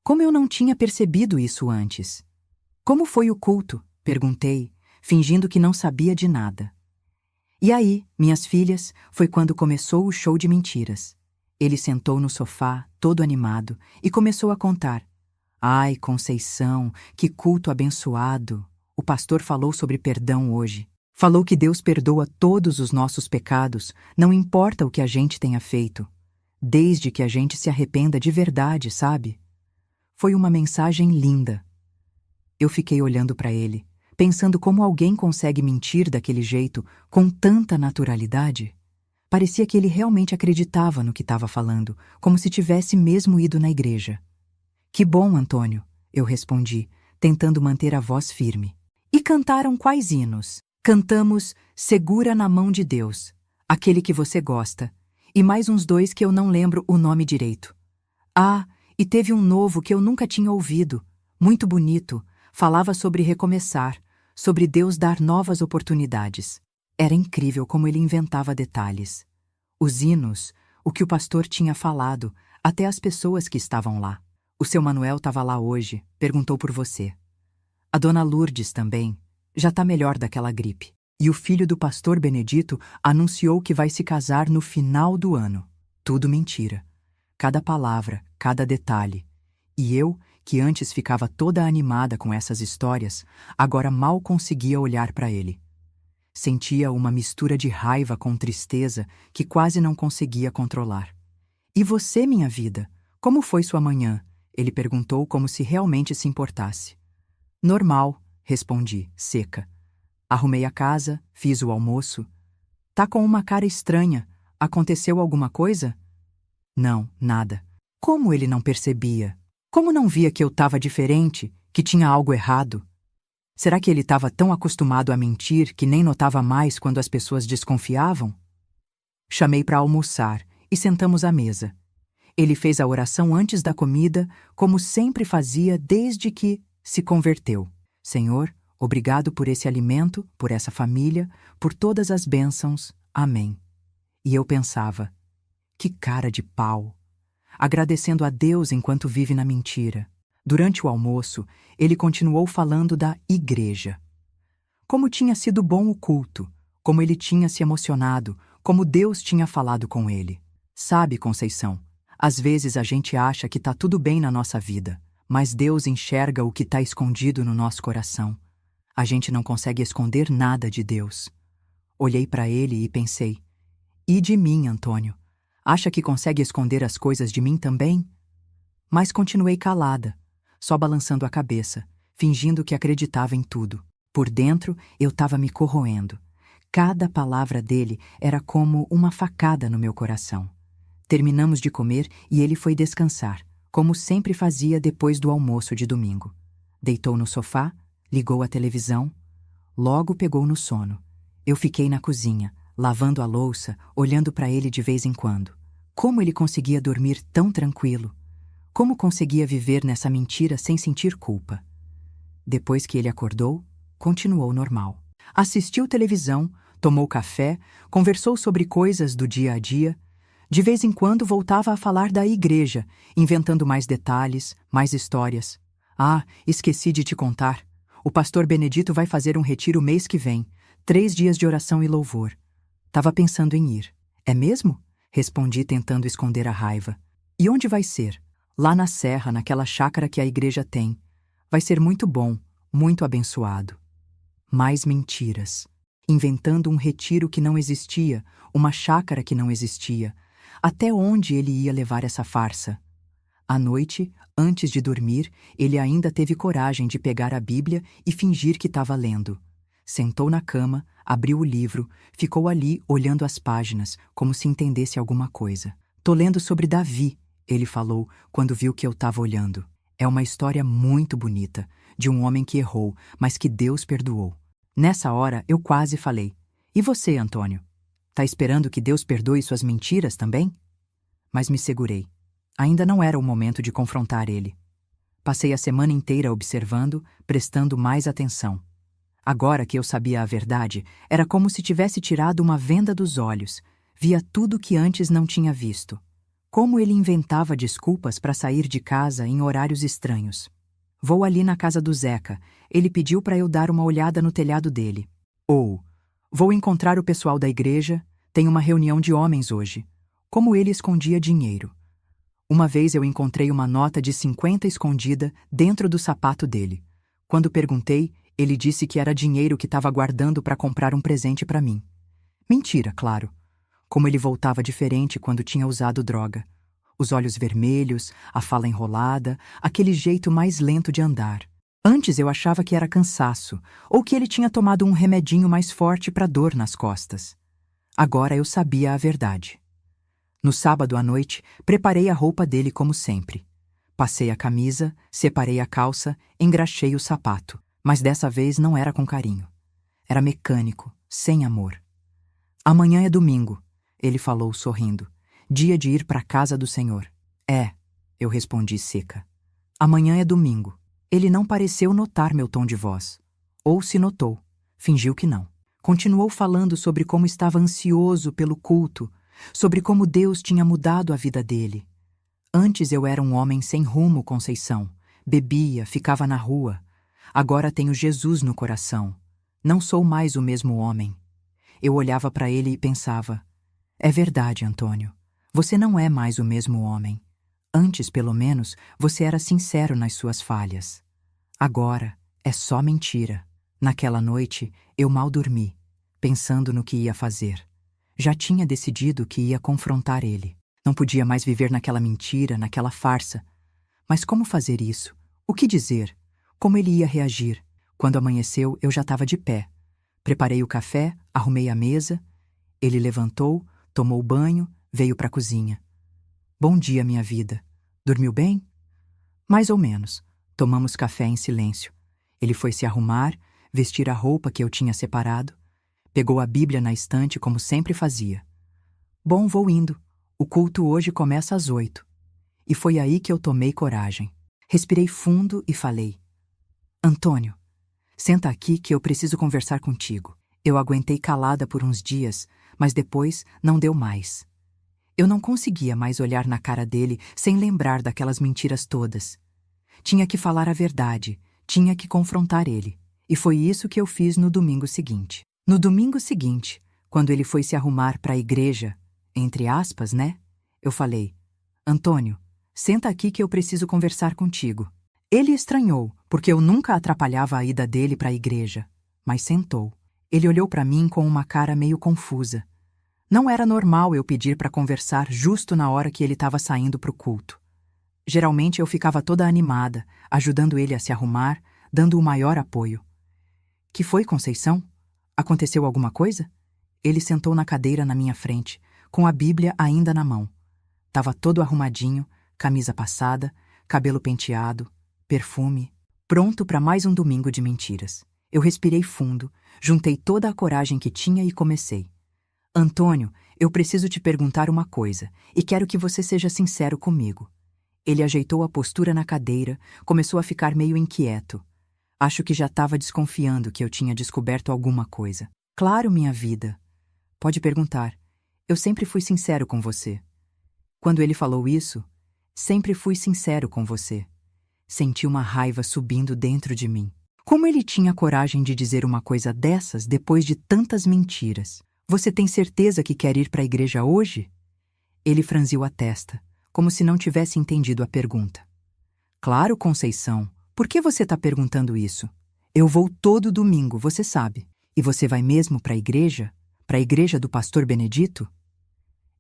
Como eu não tinha percebido isso antes? Como foi o culto? Perguntei, fingindo que não sabia de nada. E aí, minhas filhas, foi quando começou o show de mentiras. Ele sentou no sofá, todo animado, e começou a contar. Ai, Conceição, que culto abençoado! O pastor falou sobre perdão hoje. Falou que Deus perdoa todos os nossos pecados, não importa o que a gente tenha feito. Desde que a gente se arrependa de verdade, sabe? Foi uma mensagem linda. Eu fiquei olhando para ele, pensando como alguém consegue mentir daquele jeito, com tanta naturalidade. Parecia que ele realmente acreditava no que estava falando, como se tivesse mesmo ido na igreja. Que bom, Antônio, eu respondi, tentando manter a voz firme. E cantaram quais hinos? Cantamos Segura na Mão de Deus, aquele que você gosta, e mais uns 2 que eu não lembro o nome direito. Ah, e teve um novo que eu nunca tinha ouvido, muito bonito, falava sobre recomeçar, sobre Deus dar novas oportunidades. Era incrível como ele inventava detalhes. Os hinos, o que o pastor tinha falado, até as pessoas que estavam lá. O seu Manuel estava lá hoje, perguntou por você. A dona Lourdes também, já está melhor daquela gripe. E o filho do pastor Benedito anunciou que vai se casar no final do ano. Tudo mentira. Cada palavra, cada detalhe. E eu, que antes ficava toda animada com essas histórias, agora mal conseguia olhar para ele. Sentia uma mistura de raiva com tristeza que quase não conseguia controlar. E você, minha vida? Como foi sua manhã? Ele perguntou como se realmente se importasse. Normal, respondi, seca. Arrumei a casa, fiz o almoço. Tá com uma cara estranha. Aconteceu alguma coisa? Não, nada. Como ele não percebia? Como não via que eu estava diferente, que tinha algo errado? Será que ele estava tão acostumado a mentir que nem notava mais quando as pessoas desconfiavam? Chamei para almoçar e sentamos à mesa. Ele fez a oração antes da comida, como sempre fazia desde que se converteu. Senhor, obrigado por esse alimento, por essa família, por todas as bênçãos. Amém. E eu pensava, que cara de pau! Agradecendo a Deus enquanto vive na mentira. Durante o almoço, ele continuou falando da igreja. Como tinha sido bom o culto, como ele tinha se emocionado, como Deus tinha falado com ele. Sabe, Conceição, às vezes a gente acha que tá tudo bem na nossa vida, mas Deus enxerga o que tá escondido no nosso coração. A gente não consegue esconder nada de Deus. Olhei para ele e pensei, e de mim, Antônio? Acha que consegue esconder as coisas de mim também? Mas continuei calada, só balançando a cabeça, fingindo que acreditava em tudo. Por dentro, eu estava me corroendo. Cada palavra dele era como uma facada no meu coração. Terminamos de comer e ele foi descansar, como sempre fazia depois do almoço de domingo. Deitou no sofá, ligou a televisão, logo pegou no sono. Eu fiquei na cozinha, lavando a louça, olhando para ele de vez em quando. Como ele conseguia dormir tão tranquilo? Como conseguia viver nessa mentira sem sentir culpa? Depois que ele acordou, continuou normal. Assistiu televisão, tomou café, conversou sobre coisas do dia a dia. De vez em quando voltava a falar da igreja, inventando mais detalhes, mais histórias. Ah, esqueci de te contar. O pastor Benedito vai fazer um retiro mês que vem, 3 dias de oração e louvor. Tava pensando em ir. É mesmo? Respondi tentando esconder a raiva. E onde vai ser? Lá na serra, naquela chácara que a igreja tem. Vai ser muito bom, muito abençoado. Mais mentiras. Inventando um retiro que não existia, uma chácara que não existia. Até onde ele ia levar essa farsa? À noite, antes de dormir, ele ainda teve coragem de pegar a Bíblia e fingir que estava lendo. Sentou na cama, abriu o livro, ficou ali olhando as páginas, como se entendesse alguma coisa. Tô lendo sobre Davi, ele falou quando viu que eu estava olhando. É uma história muito bonita, de um homem que errou, mas que Deus perdoou. Nessa hora, eu quase falei, e você, Antônio? Tá esperando que Deus perdoe suas mentiras também? Mas me segurei. Ainda não era o momento de confrontar ele. Passei a semana inteira observando, prestando mais atenção. Agora que eu sabia a verdade, era como se tivesse tirado uma venda dos olhos. Via tudo que antes não tinha visto. Como ele inventava desculpas para sair de casa em horários estranhos. Vou ali na casa do Zeca. Ele pediu para eu dar uma olhada no telhado dele. Ou, vou encontrar o pessoal da igreja, tem uma reunião de homens hoje. Como ele escondia dinheiro. Uma vez eu encontrei uma nota de 50 escondida dentro do sapato dele. Quando perguntei, ele disse que era dinheiro que estava guardando para comprar um presente para mim. Mentira, claro. Como ele voltava diferente quando tinha usado droga. Os olhos vermelhos, a fala enrolada, aquele jeito mais lento de andar. Antes eu achava que era cansaço, ou que ele tinha tomado um remedinho mais forte para dor nas costas. Agora eu sabia a verdade. No sábado à noite, preparei a roupa dele como sempre. Passei a camisa, separei a calça, engraxei o sapato. Mas dessa vez não era com carinho. Era mecânico, sem amor. Amanhã é domingo, ele falou sorrindo. Dia de ir para a casa do Senhor. É, eu respondi seca. Amanhã é domingo. Ele não pareceu notar meu tom de voz. Ou se notou, fingiu que não. Continuou falando sobre como estava ansioso pelo culto, sobre como Deus tinha mudado a vida dele. Antes eu era um homem sem rumo, Conceição. Bebia, ficava na rua. Agora tenho Jesus no coração. Não sou mais o mesmo homem. Eu olhava para ele e pensava: é verdade, Antônio. Você não é mais o mesmo homem. Antes, pelo menos, você era sincero nas suas falhas. Agora é só mentira. Naquela noite, eu mal dormi, pensando no que ia fazer. Já tinha decidido que ia confrontar ele. Não podia mais viver naquela mentira, naquela farsa. Mas como fazer isso? O que dizer? Como ele ia reagir? Quando amanheceu, eu já estava de pé. Preparei o café, arrumei a mesa. Ele levantou, tomou banho, veio para a cozinha. Bom dia, minha vida. Dormiu bem? Mais ou menos. Tomamos café em silêncio. Ele foi se arrumar, vestir a roupa que eu tinha separado. Pegou a Bíblia na estante como sempre fazia. Bom, vou indo. O culto hoje começa às 8. E foi aí que eu tomei coragem. Respirei fundo e falei: Antônio, senta aqui que eu preciso conversar contigo. Eu aguentei calada por uns dias, mas depois não deu mais. Eu não conseguia mais olhar na cara dele sem lembrar daquelas mentiras todas. Tinha que falar a verdade, tinha que confrontar ele. E foi isso que eu fiz no domingo seguinte. No domingo seguinte, quando ele foi se arrumar para a igreja, entre aspas, né? Eu falei: Antônio, senta aqui que eu preciso conversar contigo. Ele estranhou, porque eu nunca atrapalhava a ida dele para a igreja, mas sentou. Ele olhou para mim com uma cara meio confusa. Não era normal eu pedir para conversar justo na hora que ele estava saindo para o culto. Geralmente eu ficava toda animada, ajudando ele a se arrumar, dando o maior apoio. Que foi, Conceição? Aconteceu alguma coisa? Ele sentou na cadeira na minha frente, com a Bíblia ainda na mão. Tava todo arrumadinho, camisa passada, cabelo penteado, perfume, pronto para mais um domingo de mentiras. Eu respirei fundo, juntei toda a coragem que tinha e comecei. Antônio, eu preciso te perguntar uma coisa, e quero que você seja sincero comigo. Ele ajeitou a postura na cadeira, começou a ficar meio inquieto. Acho que já estava desconfiando que eu tinha descoberto alguma coisa. Claro, minha vida. Pode perguntar. Eu sempre fui sincero com você. Quando ele falou isso, sempre fui sincero com você. Senti uma raiva subindo dentro de mim. Como ele tinha coragem de dizer uma coisa dessas depois de tantas mentiras? Você tem certeza que quer ir para a igreja hoje? Ele franziu a testa, como se não tivesse entendido a pergunta. Claro, Conceição. Por que você está perguntando isso? Eu vou todo domingo, você sabe. E você vai mesmo para a igreja? Para a igreja do pastor Benedito?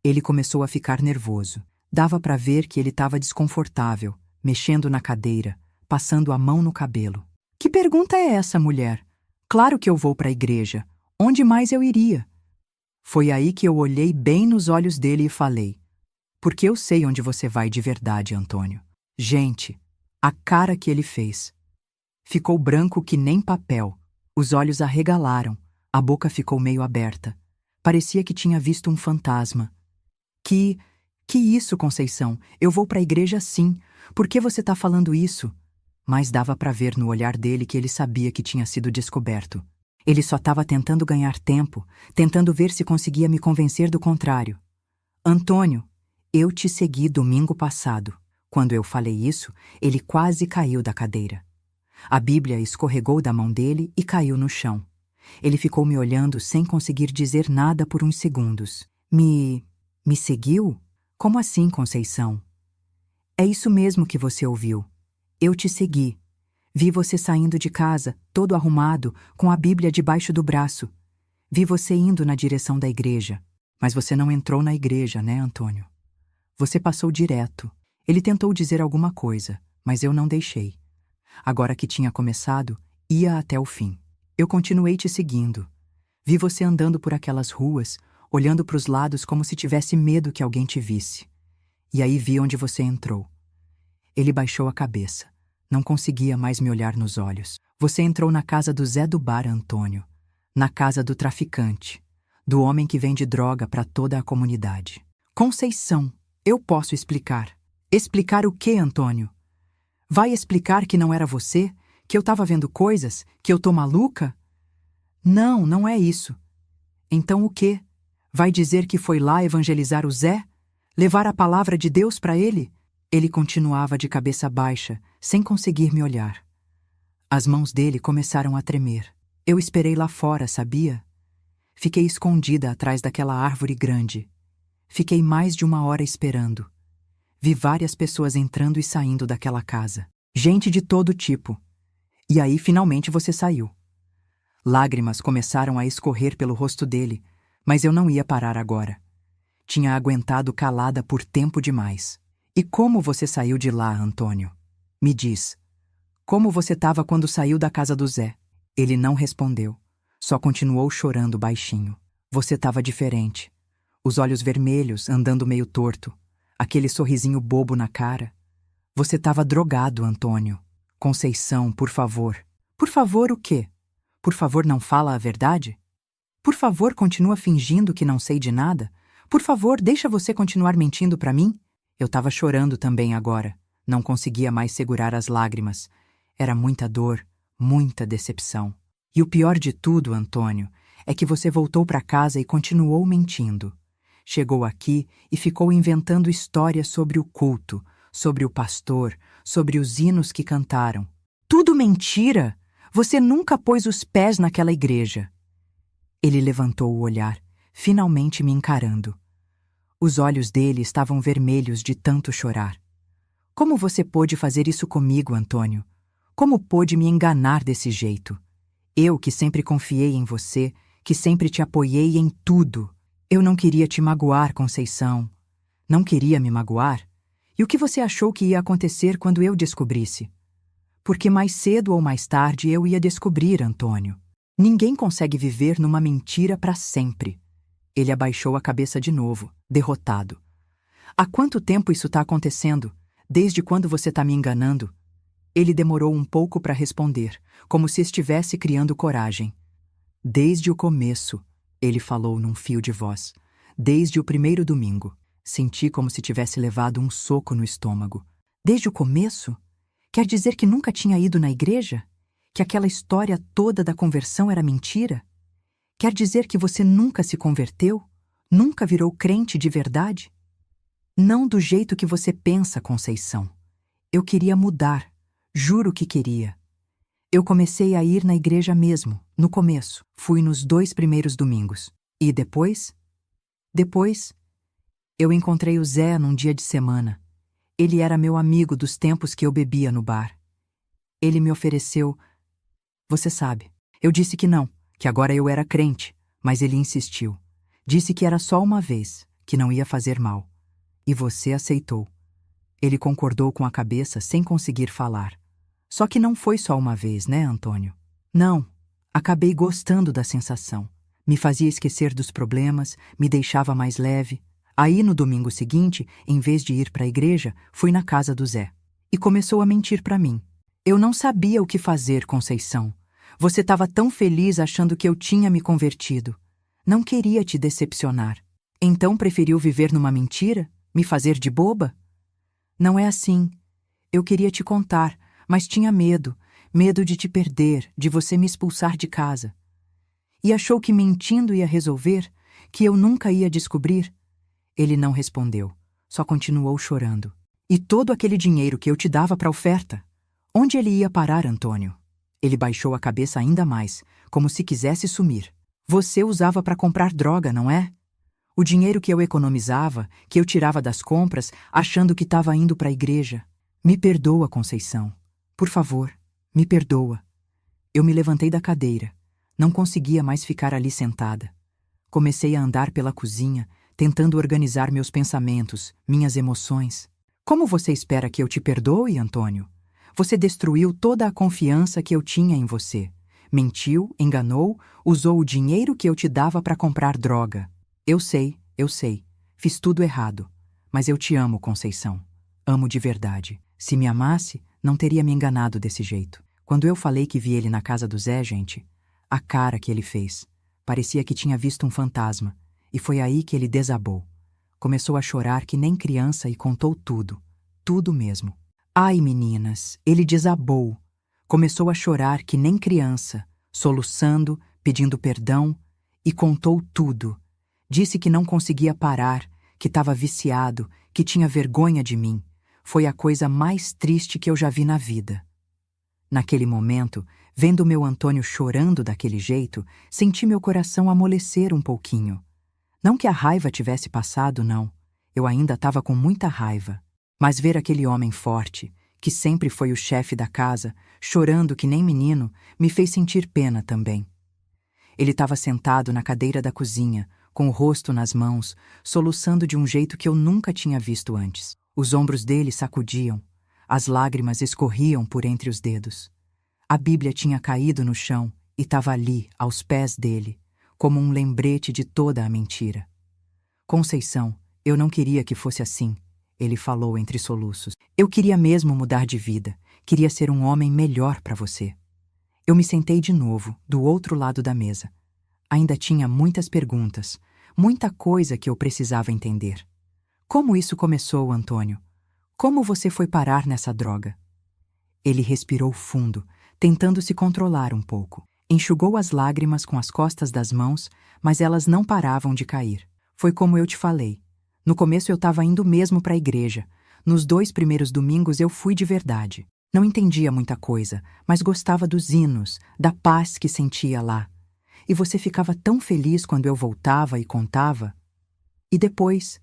Ele começou a ficar nervoso. Dava para ver que ele estava desconfortável, mexendo na cadeira, passando a mão no cabelo. Que pergunta é essa, mulher? Claro que eu vou para a igreja. Onde mais eu iria? Foi aí que eu olhei bem nos olhos dele e falei: porque eu sei onde você vai de verdade, Antônio. Gente, a cara que ele fez. Ficou branco que nem papel. Os olhos arregalaram, a boca ficou meio aberta. Parecia que tinha visto um fantasma. Que isso, Conceição? Eu vou para a igreja sim. Por que você está falando isso? Mas dava para ver no olhar dele que ele sabia que tinha sido descoberto. Ele só estava tentando ganhar tempo, tentando ver se conseguia me convencer do contrário. Antônio, eu te segui domingo passado. Quando eu falei isso, ele quase caiu da cadeira. A Bíblia escorregou da mão dele e caiu no chão. Ele ficou me olhando sem conseguir dizer nada por uns segundos. Me seguiu? Como assim, Conceição? É isso mesmo que você ouviu. Eu te segui. Vi você saindo de casa, todo arrumado, com a Bíblia debaixo do braço. Vi você indo na direção da igreja. Mas você não entrou na igreja, né, Antônio? Você passou direto. Ele tentou dizer alguma coisa, mas eu não deixei. Agora que tinha começado, ia até o fim. Eu continuei te seguindo. Vi você andando por aquelas ruas, olhando para os lados como se tivesse medo que alguém te visse. E aí vi onde você entrou. Ele baixou a cabeça. Não conseguia mais me olhar nos olhos. Você entrou na casa do Zé do Bar, Antônio. Na casa do traficante. Do homem que vende droga para toda a comunidade. Conceição, eu posso explicar. Explicar o quê, Antônio? Vai explicar que não era você? Que eu estava vendo coisas? Que eu tô maluca? Não, não é isso. Então o quê? Vai dizer que foi lá evangelizar o Zé? Levar a palavra de Deus para ele? Ele continuava de cabeça baixa, sem conseguir me olhar. As mãos dele começaram a tremer. Eu esperei lá fora, sabia? Fiquei escondida atrás daquela árvore grande. Fiquei mais de 1 hora esperando. Vi várias pessoas entrando e saindo daquela casa. Gente de todo tipo. E aí, finalmente, você saiu. Lágrimas começaram a escorrer pelo rosto dele, mas eu não ia parar agora. Tinha aguentado calada por tempo demais. E como você saiu de lá, Antônio? Me diz. Como você estava quando saiu da casa do Zé? Ele não respondeu. Só continuou chorando baixinho. Você estava diferente. Os olhos vermelhos, andando meio torto. Aquele sorrisinho bobo na cara. Você estava drogado, Antônio. Conceição, por favor. Por favor, o quê? Por favor, não fala a verdade? Por favor, continua fingindo que não sei de nada? Por favor, deixa você continuar mentindo para mim? Eu estava chorando também agora. Não conseguia mais segurar as lágrimas. Era muita dor, muita decepção. E o pior de tudo, Antônio, é que você voltou para casa e continuou mentindo. Chegou aqui e ficou inventando histórias sobre o culto, sobre o pastor, sobre os hinos que cantaram. Tudo mentira! Você nunca pôs os pés naquela igreja. Ele levantou o olhar, finalmente me encarando. Os olhos dele estavam vermelhos de tanto chorar. Como você pôde fazer isso comigo, Antônio? Como pôde me enganar desse jeito? Eu que sempre confiei em você, que sempre te apoiei em tudo. Eu não queria te magoar, Conceição. Não queria me magoar? E o que você achou que ia acontecer quando eu descobrisse? Porque mais cedo ou mais tarde eu ia descobrir, Antônio. Ninguém consegue viver numa mentira para sempre. Ele abaixou a cabeça de novo, derrotado. Há quanto tempo isso está acontecendo? Desde quando você está me enganando? Ele demorou um pouco para responder, como se estivesse criando coragem. Desde o começo, ele falou num fio de voz. Desde o primeiro domingo. Senti como se tivesse levado um soco no estômago. Desde o começo? Quer dizer que nunca tinha ido na igreja? Que aquela história toda da conversão era mentira? Quer dizer que você nunca se converteu? Nunca virou crente de verdade? Não do jeito que você pensa, Conceição. Eu queria mudar. Juro que queria. Eu comecei a ir na igreja mesmo, no começo. Fui nos 2 primeiros domingos. E depois? Depois, eu encontrei o Zé num dia de semana. Ele era meu amigo dos tempos que eu bebia no bar. Ele me ofereceu... Você sabe. Eu disse que não, que agora eu era crente, mas ele insistiu. Disse que era só uma vez, que não ia fazer mal. E você aceitou. Ele concordou com a cabeça sem conseguir falar. Só que não foi só uma vez, né, Antônio? Não. Acabei gostando da sensação. Me fazia esquecer dos problemas, me deixava mais leve. Aí, no domingo seguinte, em vez de ir para a igreja, fui na casa do Zé. E começou a mentir para mim. Eu não sabia o que fazer, Conceição. Você estava tão feliz achando que eu tinha me convertido. Não queria te decepcionar. Então preferiu viver numa mentira? Me fazer de boba? Não é assim. Eu queria te contar, mas tinha medo. Medo de te perder, de você me expulsar de casa. E achou que mentindo ia resolver? Que eu nunca ia descobrir? Ele não respondeu. Só continuou chorando. E todo aquele dinheiro que eu te dava para oferta? Onde ele ia parar, Antônio? Ele baixou a cabeça ainda mais, como se quisesse sumir. Você usava para comprar droga, não é? O dinheiro que eu economizava, que eu tirava das compras, achando que estava indo para a igreja. Me perdoa, Conceição. Por favor, me perdoa. Eu me levantei da cadeira. Não conseguia mais ficar ali sentada. Comecei a andar pela cozinha, tentando organizar meus pensamentos, minhas emoções. Como você espera que eu te perdoe, Antônio? Você destruiu toda a confiança que eu tinha em você. Mentiu, enganou, usou o dinheiro que eu te dava para comprar droga. Eu sei. Fiz tudo errado. Mas eu te amo, Conceição. Amo de verdade. Se me amasse, não teria me enganado desse jeito. Quando eu falei que vi ele na casa do Zé, gente, a cara que ele fez. Parecia que tinha visto um fantasma. E foi aí que ele desabou. Começou a chorar que nem criança e contou tudo. Tudo mesmo. Ai, meninas, ele desabou. Começou a chorar que nem criança, soluçando, pedindo perdão, e contou tudo. Disse que não conseguia parar, que estava viciado, que tinha vergonha de mim. Foi a coisa mais triste que eu já vi na vida. Naquele momento, vendo meu Antônio chorando daquele jeito, senti meu coração amolecer um pouquinho. Não que a raiva tivesse passado, não. Eu ainda estava com muita raiva. Mas ver aquele homem forte, que sempre foi o chefe da casa, chorando que nem menino, me fez sentir pena também. Ele estava sentado na cadeira da cozinha, com o rosto nas mãos, soluçando de um jeito que eu nunca tinha visto antes. Os ombros dele sacudiam, as lágrimas escorriam por entre os dedos. A Bíblia tinha caído no chão e estava ali, aos pés dele, como um lembrete de toda a mentira. Conceição, eu não queria que fosse assim, ele falou entre soluços. Eu queria mesmo mudar de vida, queria ser um homem melhor para você. Eu me sentei de novo, do outro lado da mesa. Ainda tinha muitas perguntas, muita coisa que eu precisava entender. Como isso começou, Antônio? Como você foi parar nessa droga? Ele respirou fundo, tentando se controlar um pouco. Enxugou as lágrimas com as costas das mãos, mas elas não paravam de cair. Foi como eu te falei. No começo eu estava indo mesmo para a igreja. Nos 2 primeiros domingos eu fui de verdade. Não entendia muita coisa, mas gostava dos hinos, da paz que sentia lá. E você ficava tão feliz quando eu voltava e contava. E depois,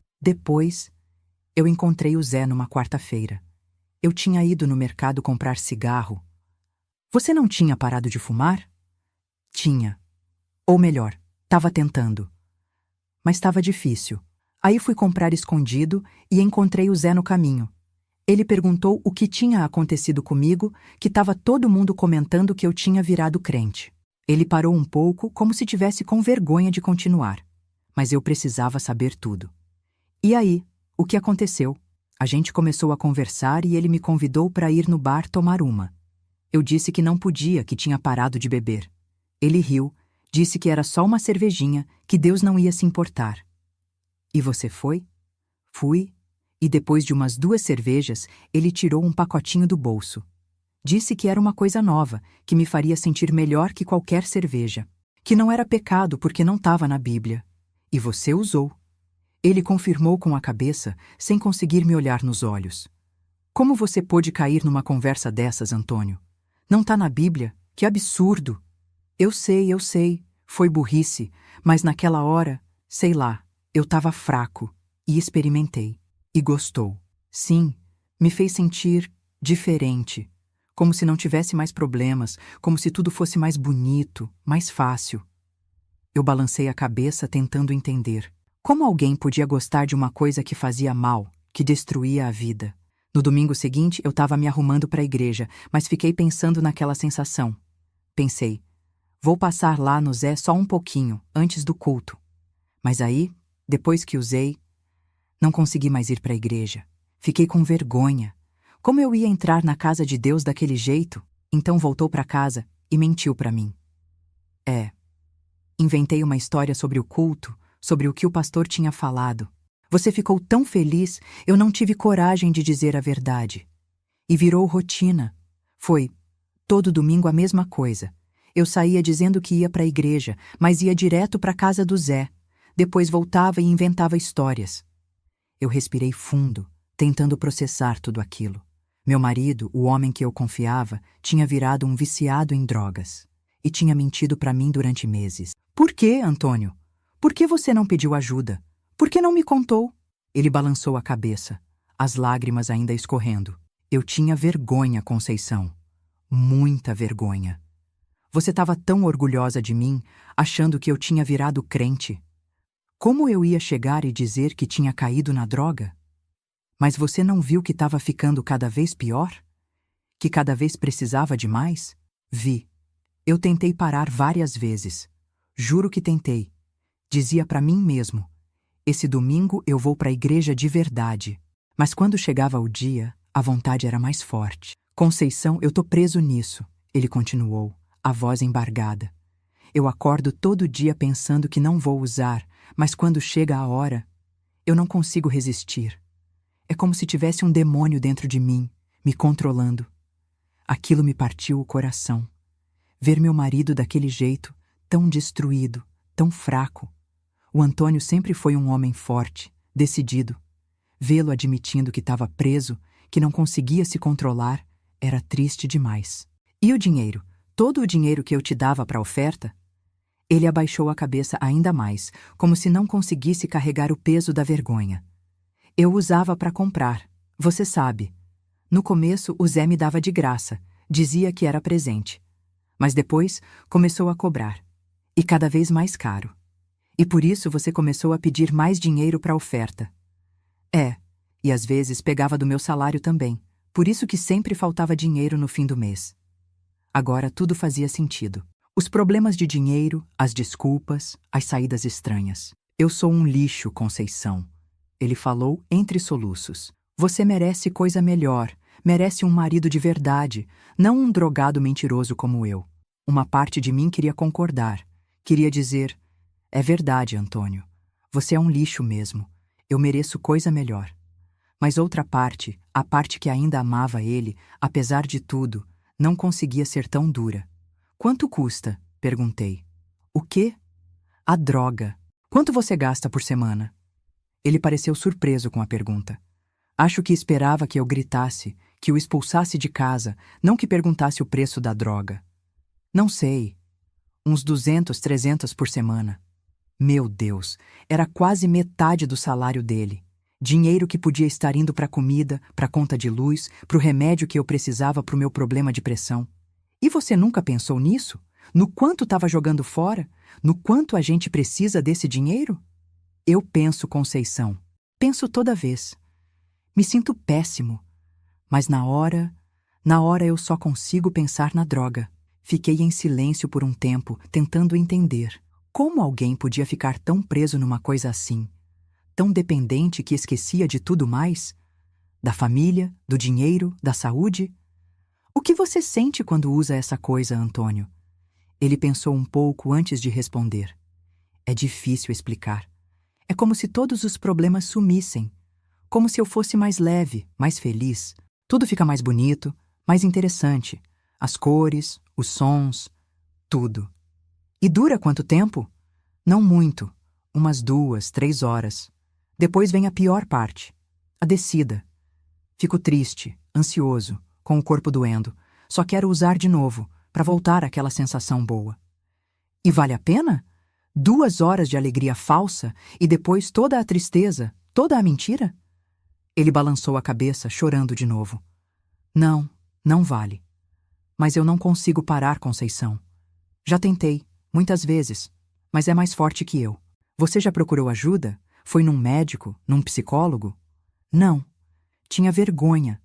eu encontrei o Zé numa quarta-feira. Eu tinha ido no mercado comprar cigarro. Você não tinha parado de fumar? Tinha. Ou melhor, estava tentando. Mas estava difícil. Aí fui comprar escondido e encontrei o Zé no caminho. Ele perguntou o que tinha acontecido comigo, que estava todo mundo comentando que eu tinha virado crente. Ele parou um pouco, como se tivesse com vergonha de continuar. Mas eu precisava saber tudo. E aí, o que aconteceu? A gente começou a conversar e ele me convidou para ir no bar tomar uma. Eu disse que não podia, que tinha parado de beber. Ele riu, disse que era só uma cervejinha, que Deus não ia se importar. E você foi? Fui, e depois de umas 2 cervejas, ele tirou um pacotinho do bolso. Disse que era uma coisa nova, que me faria sentir melhor que qualquer cerveja. Que não era pecado porque não estava na Bíblia. E você usou. Ele confirmou com a cabeça, sem conseguir me olhar nos olhos. Como você pôde cair numa conversa dessas, Antônio? Não tá na Bíblia? Que absurdo! Eu sei, foi burrice, mas naquela hora, sei lá, eu estava fraco, e experimentei. E gostou. Sim, me fez sentir diferente. Como se não tivesse mais problemas, como se tudo fosse mais bonito, mais fácil. Eu balancei a cabeça tentando entender. Como alguém podia gostar de uma coisa que fazia mal, que destruía a vida? No domingo seguinte, eu estava me arrumando para a igreja, mas fiquei pensando naquela sensação. Pensei, vou passar lá no Zé só um pouquinho, antes do culto. Mas aí, depois que usei, não consegui mais ir para a igreja. Fiquei com vergonha. Como eu ia entrar na casa de Deus daquele jeito? Então voltou para casa e mentiu para mim. Inventei uma história sobre o culto, sobre o que o pastor tinha falado. Você ficou tão feliz, eu não tive coragem de dizer a verdade. E virou rotina. Foi, todo domingo a mesma coisa. Eu saía dizendo que ia para a igreja, mas ia direto para a casa do Zé. Depois voltava e inventava histórias. Eu respirei fundo, tentando processar tudo aquilo. Meu marido, o homem que eu confiava, tinha virado um viciado em drogas. E tinha mentido para mim durante meses. Por quê, Antônio? Por que você não pediu ajuda? Por que não me contou? Ele balançou a cabeça, as lágrimas ainda escorrendo. Eu tinha vergonha, Conceição. Muita vergonha. Você estava tão orgulhosa de mim, achando que eu tinha virado crente. Como eu ia chegar e dizer que tinha caído na droga? Mas você não viu que estava ficando cada vez pior? Que cada vez precisava de mais? Vi. Eu tentei parar várias vezes. Juro que tentei. Dizia para mim mesmo, esse domingo eu vou para a igreja de verdade. Mas quando chegava o dia, a vontade era mais forte. Conceição, eu tô preso nisso, ele continuou, a voz embargada. Eu acordo todo dia pensando que não vou usar, mas quando chega a hora, eu não consigo resistir. É como se tivesse um demônio dentro de mim, me controlando. Aquilo me partiu o coração. Ver meu marido daquele jeito, tão destruído, tão fraco. O Antônio sempre foi um homem forte, decidido. Vê-lo admitindo que estava preso, que não conseguia se controlar, era triste demais. E o dinheiro? Todo o dinheiro que eu te dava para a oferta? Ele abaixou a cabeça ainda mais, como se não conseguisse carregar o peso da vergonha. Eu usava para comprar, você sabe. No começo, o Zé me dava de graça, dizia que era presente. Mas depois, começou a cobrar. E cada vez mais caro. E por isso você começou a pedir mais dinheiro para a oferta. É, e às vezes pegava do meu salário também. Por isso que sempre faltava dinheiro no fim do mês. Agora tudo fazia sentido. Os problemas de dinheiro, as desculpas, as saídas estranhas. Eu sou um lixo, Conceição. Ele falou entre soluços. Você merece coisa melhor, merece um marido de verdade, não um drogado mentiroso como eu. Uma parte de mim queria concordar. Queria dizer, é verdade, Antônio. Você é um lixo mesmo. Eu mereço coisa melhor. Mas outra parte, a parte que ainda amava ele, apesar de tudo, não conseguia ser tão dura. Quanto custa? Perguntei. O quê? A droga. Quanto você gasta por semana? Ele pareceu surpreso com a pergunta. Acho que esperava que eu gritasse, que o expulsasse de casa, não que perguntasse o preço da droga. Não sei. Uns 200, 300 por semana. Meu Deus, era quase metade do salário dele. Dinheiro que podia estar indo para comida, para conta de luz, para o remédio que eu precisava para o meu problema de pressão. E você nunca pensou nisso? No quanto estava jogando fora? No quanto a gente precisa desse dinheiro? Eu penso, Conceição. Penso toda vez. Me sinto péssimo. Mas na hora eu só consigo pensar na droga. Fiquei em silêncio por um tempo, tentando entender. Como alguém podia ficar tão preso numa coisa assim? Tão dependente que esquecia de tudo mais? Da família, do dinheiro, da saúde? O que você sente quando usa essa coisa, Antônio? Ele pensou um pouco antes de responder. É difícil explicar. É como se todos os problemas sumissem. Como se eu fosse mais leve, mais feliz. Tudo fica mais bonito, mais interessante. As cores, os sons, tudo. E dura quanto tempo? Não muito. Umas 2, 3 horas. Depois vem a pior parte. A descida. Fico triste, ansioso, com o corpo doendo. Só quero usar de novo, para voltar àquela sensação boa. E vale a pena? 2 horas de alegria falsa e depois toda a tristeza, toda a mentira? Ele balançou a cabeça, chorando de novo. Não, não vale. Mas eu não consigo parar, Conceição. Já tentei, muitas vezes, mas é mais forte que eu. Você já procurou ajuda? Foi num médico, num psicólogo? Não. Tinha vergonha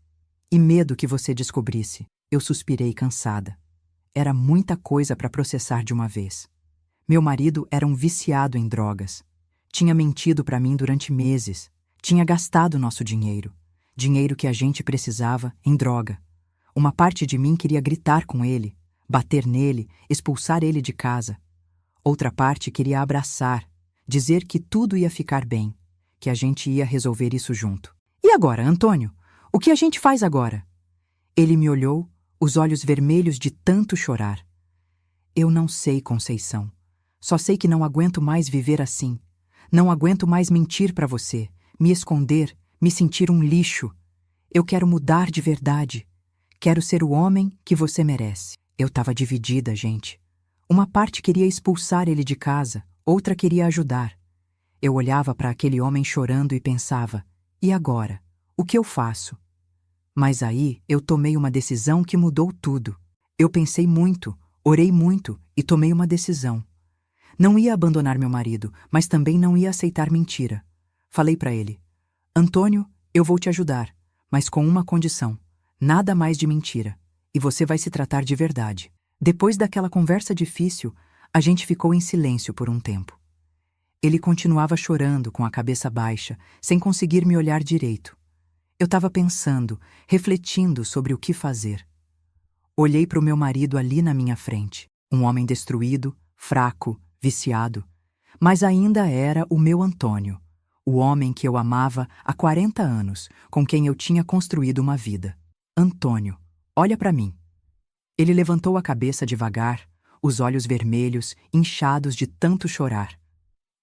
e medo que você descobrisse. Eu suspirei cansada. Era muita coisa para processar de uma vez. Meu marido era um viciado em drogas. Tinha mentido para mim durante meses. Tinha gastado nosso dinheiro. Dinheiro que a gente precisava em droga. Uma parte de mim queria gritar com ele, bater nele, expulsar ele de casa. Outra parte queria abraçar, dizer que tudo ia ficar bem, que a gente ia resolver isso junto. E agora, Antônio? O que a gente faz agora? Ele me olhou, os olhos vermelhos de tanto chorar. Eu não sei, Conceição. Só sei que não aguento mais viver assim. Não aguento mais mentir para você, me esconder, me sentir um lixo. Eu quero mudar de verdade. Quero ser o homem que você merece. Eu estava dividida, gente. Uma parte queria expulsar ele de casa, outra queria ajudar. Eu olhava para aquele homem chorando e pensava, e agora? O que eu faço? Mas aí eu tomei uma decisão que mudou tudo. Eu pensei muito, orei muito e tomei uma decisão. Não ia abandonar meu marido, mas também não ia aceitar mentira. Falei para ele, Antônio, eu vou te ajudar, mas com uma condição. Nada mais de mentira. E você vai se tratar de verdade. Depois daquela conversa difícil, a gente ficou em silêncio por um tempo. Ele continuava chorando com a cabeça baixa, sem conseguir me olhar direito. Eu estava pensando, refletindo sobre o que fazer. Olhei para o meu marido ali na minha frente. Um homem destruído, fraco, viciado. Mas ainda era o meu Antônio. O homem que eu amava há 40 anos, com quem eu tinha construído uma vida. Antônio, olha para mim. Ele levantou a cabeça devagar, os olhos vermelhos, inchados de tanto chorar.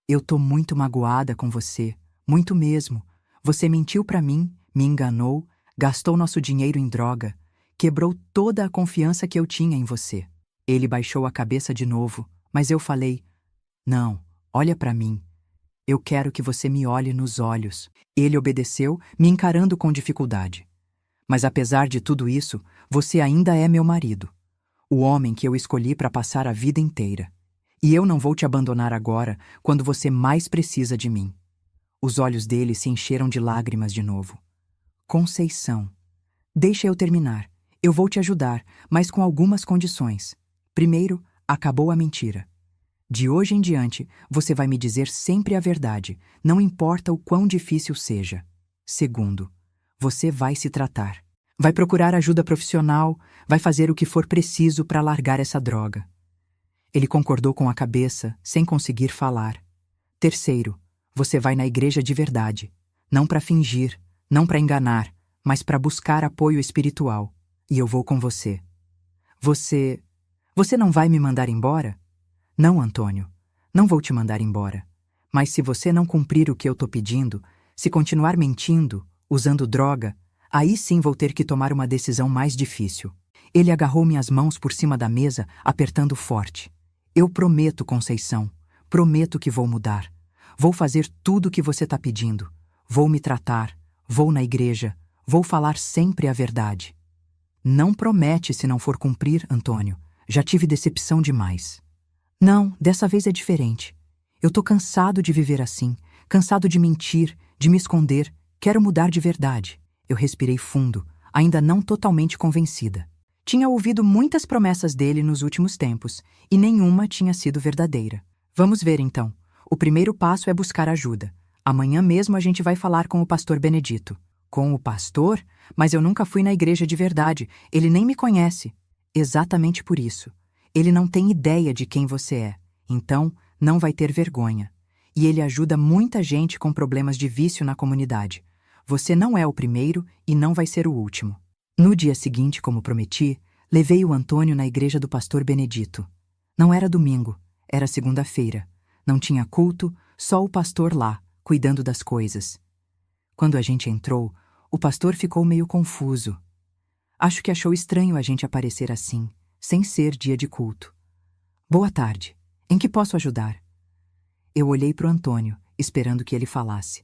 Eu tô muito magoada com você, muito mesmo. Você mentiu pra mim, me enganou, gastou nosso dinheiro em droga, quebrou toda a confiança que eu tinha em você. Ele baixou a cabeça de novo, mas eu falei: não, olha pra mim. Eu quero que você me olhe nos olhos. Ele obedeceu, me encarando com dificuldade. Mas apesar de tudo isso, você ainda é meu marido. O homem que eu escolhi para passar a vida inteira. E eu não vou te abandonar agora, quando você mais precisa de mim. Os olhos dele se encheram de lágrimas de novo. Conceição, deixa eu terminar. Eu vou te ajudar, mas com algumas condições. Primeiro, acabou a mentira. De hoje em diante, você vai me dizer sempre a verdade, não importa o quão difícil seja. Segundo, você vai se tratar. Vai procurar ajuda profissional, vai fazer o que for preciso para largar essa droga. Ele concordou com a cabeça, sem conseguir falar. Terceiro, você vai na igreja de verdade, não para fingir, não para enganar, mas para buscar apoio espiritual. E eu vou com você. Você não vai me mandar embora? Não, Antônio, não vou te mandar embora. Mas se você não cumprir o que eu tô pedindo, se continuar mentindo, usando droga, aí sim vou ter que tomar uma decisão mais difícil. Ele agarrou minhas mãos por cima da mesa, apertando forte. Eu prometo, Conceição, prometo que vou mudar. Vou fazer tudo o que você tá pedindo. Vou me tratar, vou na igreja, vou falar sempre a verdade. Não promete se não for cumprir, Antônio. Já tive decepção demais. Não, dessa vez é diferente. Eu tô cansado de viver assim, cansado de mentir, de me esconder. Quero mudar de verdade. Eu respirei fundo, ainda não totalmente convencida. Tinha ouvido muitas promessas dele nos últimos tempos, e nenhuma tinha sido verdadeira. Vamos ver, então. O primeiro passo é buscar ajuda. Amanhã mesmo a gente vai falar com o pastor Benedito. Com o pastor? Mas eu nunca fui na igreja de verdade. Ele nem me conhece. Exatamente por isso. Ele não tem ideia de quem você é. Então, não vai ter vergonha. E ele ajuda muita gente com problemas de vício na comunidade. Você não é o primeiro e não vai ser o último. No dia seguinte, como prometi, levei o Antônio na igreja do pastor Benedito. Não era domingo, era segunda-feira. Não tinha culto, só o pastor lá, cuidando das coisas. Quando a gente entrou, o pastor ficou meio confuso. Acho que achou estranho a gente aparecer assim, sem ser dia de culto. Boa tarde. Em que posso ajudar? Eu olhei para o Antônio, esperando que ele falasse.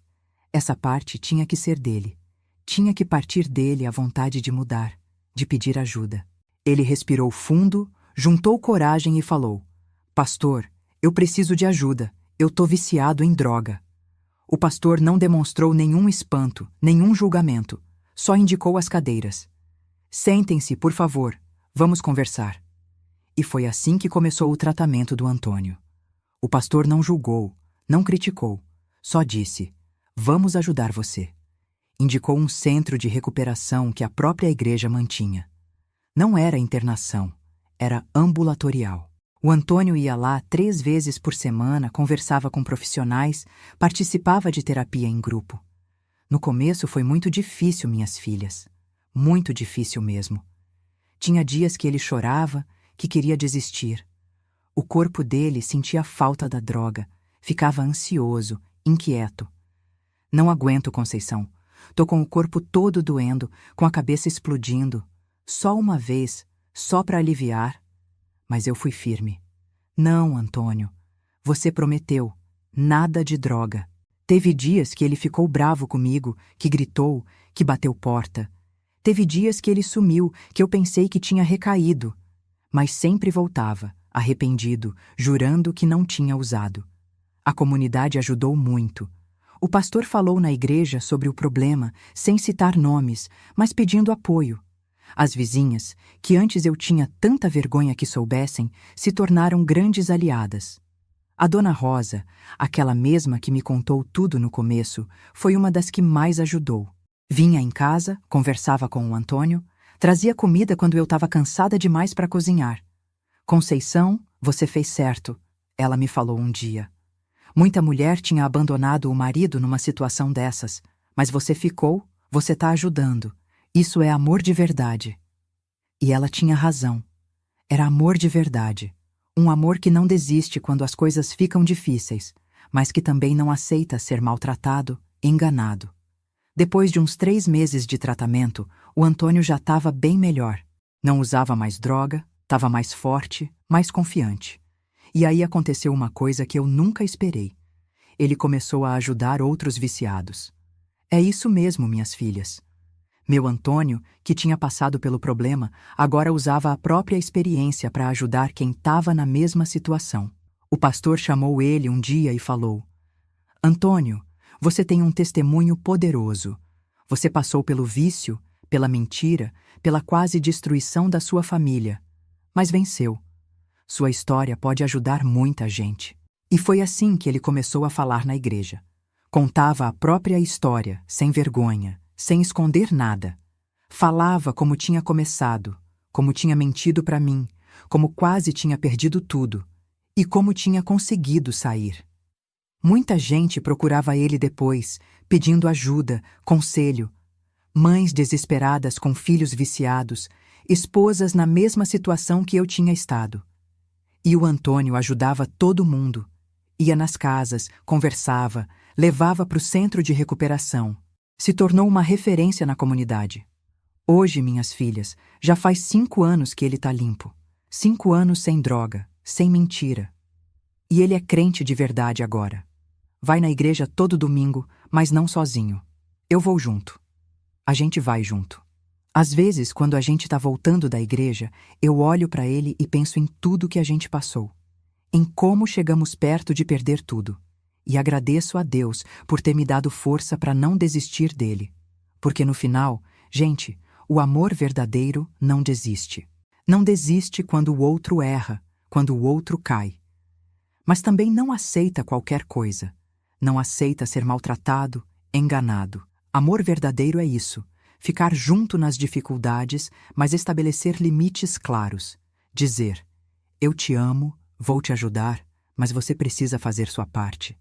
Essa parte tinha que ser dele. Tinha que partir dele a vontade de mudar, de pedir ajuda. Ele respirou fundo, juntou coragem e falou: Pastor, eu preciso de ajuda. Eu tô viciado em droga. O pastor não demonstrou nenhum espanto, nenhum julgamento. Só indicou as cadeiras. Sentem-se, por favor. Vamos conversar. E foi assim que começou o tratamento do Antônio. O pastor não julgou, não criticou. Só disse: Vamos ajudar você. Indicou um centro de recuperação que a própria igreja mantinha. Não era internação, era ambulatorial. O Antônio ia lá 3 vezes por semana, conversava com profissionais, participava de terapia em grupo. No começo foi muito difícil, minhas filhas. Muito difícil mesmo. Tinha dias que ele chorava, que queria desistir. O corpo dele sentia falta da droga, ficava ansioso, inquieto. Não aguento, Conceição. Tô com o corpo todo doendo, com a cabeça explodindo. Só uma vez, só para aliviar. Mas eu fui firme. Não, Antônio. Você prometeu. Nada de droga. Teve dias que ele ficou bravo comigo, que gritou, que bateu porta. Teve dias que ele sumiu, que eu pensei que tinha recaído. Mas sempre voltava, arrependido, jurando que não tinha usado. A comunidade ajudou muito. O pastor falou na igreja sobre o problema, sem citar nomes, mas pedindo apoio. As vizinhas, que antes eu tinha tanta vergonha que soubessem, se tornaram grandes aliadas. A dona Rosa, aquela mesma que me contou tudo no começo, foi uma das que mais ajudou. Vinha em casa, conversava com o Antônio, trazia comida quando eu estava cansada demais para cozinhar. Conceição, você fez certo, ela me falou um dia. Muita mulher tinha abandonado o marido numa situação dessas, mas você ficou, você está ajudando. Isso é amor de verdade. E ela tinha razão. Era amor de verdade. Um amor que não desiste quando as coisas ficam difíceis, mas que também não aceita ser maltratado, enganado. Depois de uns 3 meses de tratamento, o Antônio já estava bem melhor. Não usava mais droga, estava mais forte, mais confiante. E aí aconteceu uma coisa que eu nunca esperei. Ele começou a ajudar outros viciados. É isso mesmo, minhas filhas. Meu Antônio, que tinha passado pelo problema, agora usava a própria experiência para ajudar quem estava na mesma situação. O pastor chamou ele um dia e falou: Antônio, você tem um testemunho poderoso. Você passou pelo vício, pela mentira, pela quase destruição da sua família, mas venceu. Sua história pode ajudar muita gente. E foi assim que ele começou a falar na igreja. Contava a própria história, sem vergonha, sem esconder nada. Falava como tinha começado, como tinha mentido para mim, como quase tinha perdido tudo e como tinha conseguido sair. Muita gente procurava ele depois, pedindo ajuda, conselho. Mães desesperadas com filhos viciados, esposas na mesma situação que eu tinha estado. E o Antônio ajudava todo mundo. Ia nas casas, conversava, levava para o centro de recuperação. Se tornou uma referência na comunidade. Hoje, minhas filhas, já faz 5 anos que ele está limpo. 5 anos sem droga, sem mentira. E ele é crente de verdade agora. Vai na igreja todo domingo, mas não sozinho. Eu vou junto. A gente vai junto. Às vezes, quando a gente está voltando da igreja, eu olho para ele e penso em tudo que a gente passou. Em como chegamos perto de perder tudo. E agradeço a Deus por ter me dado força para não desistir dele. Porque no final, gente, o amor verdadeiro não desiste. Não desiste quando o outro erra, quando o outro cai. Mas também não aceita qualquer coisa. Não aceita ser maltratado, enganado. Amor verdadeiro é isso. Ficar junto nas dificuldades, mas estabelecer limites claros. Dizer: eu te amo, vou te ajudar, mas você precisa fazer sua parte.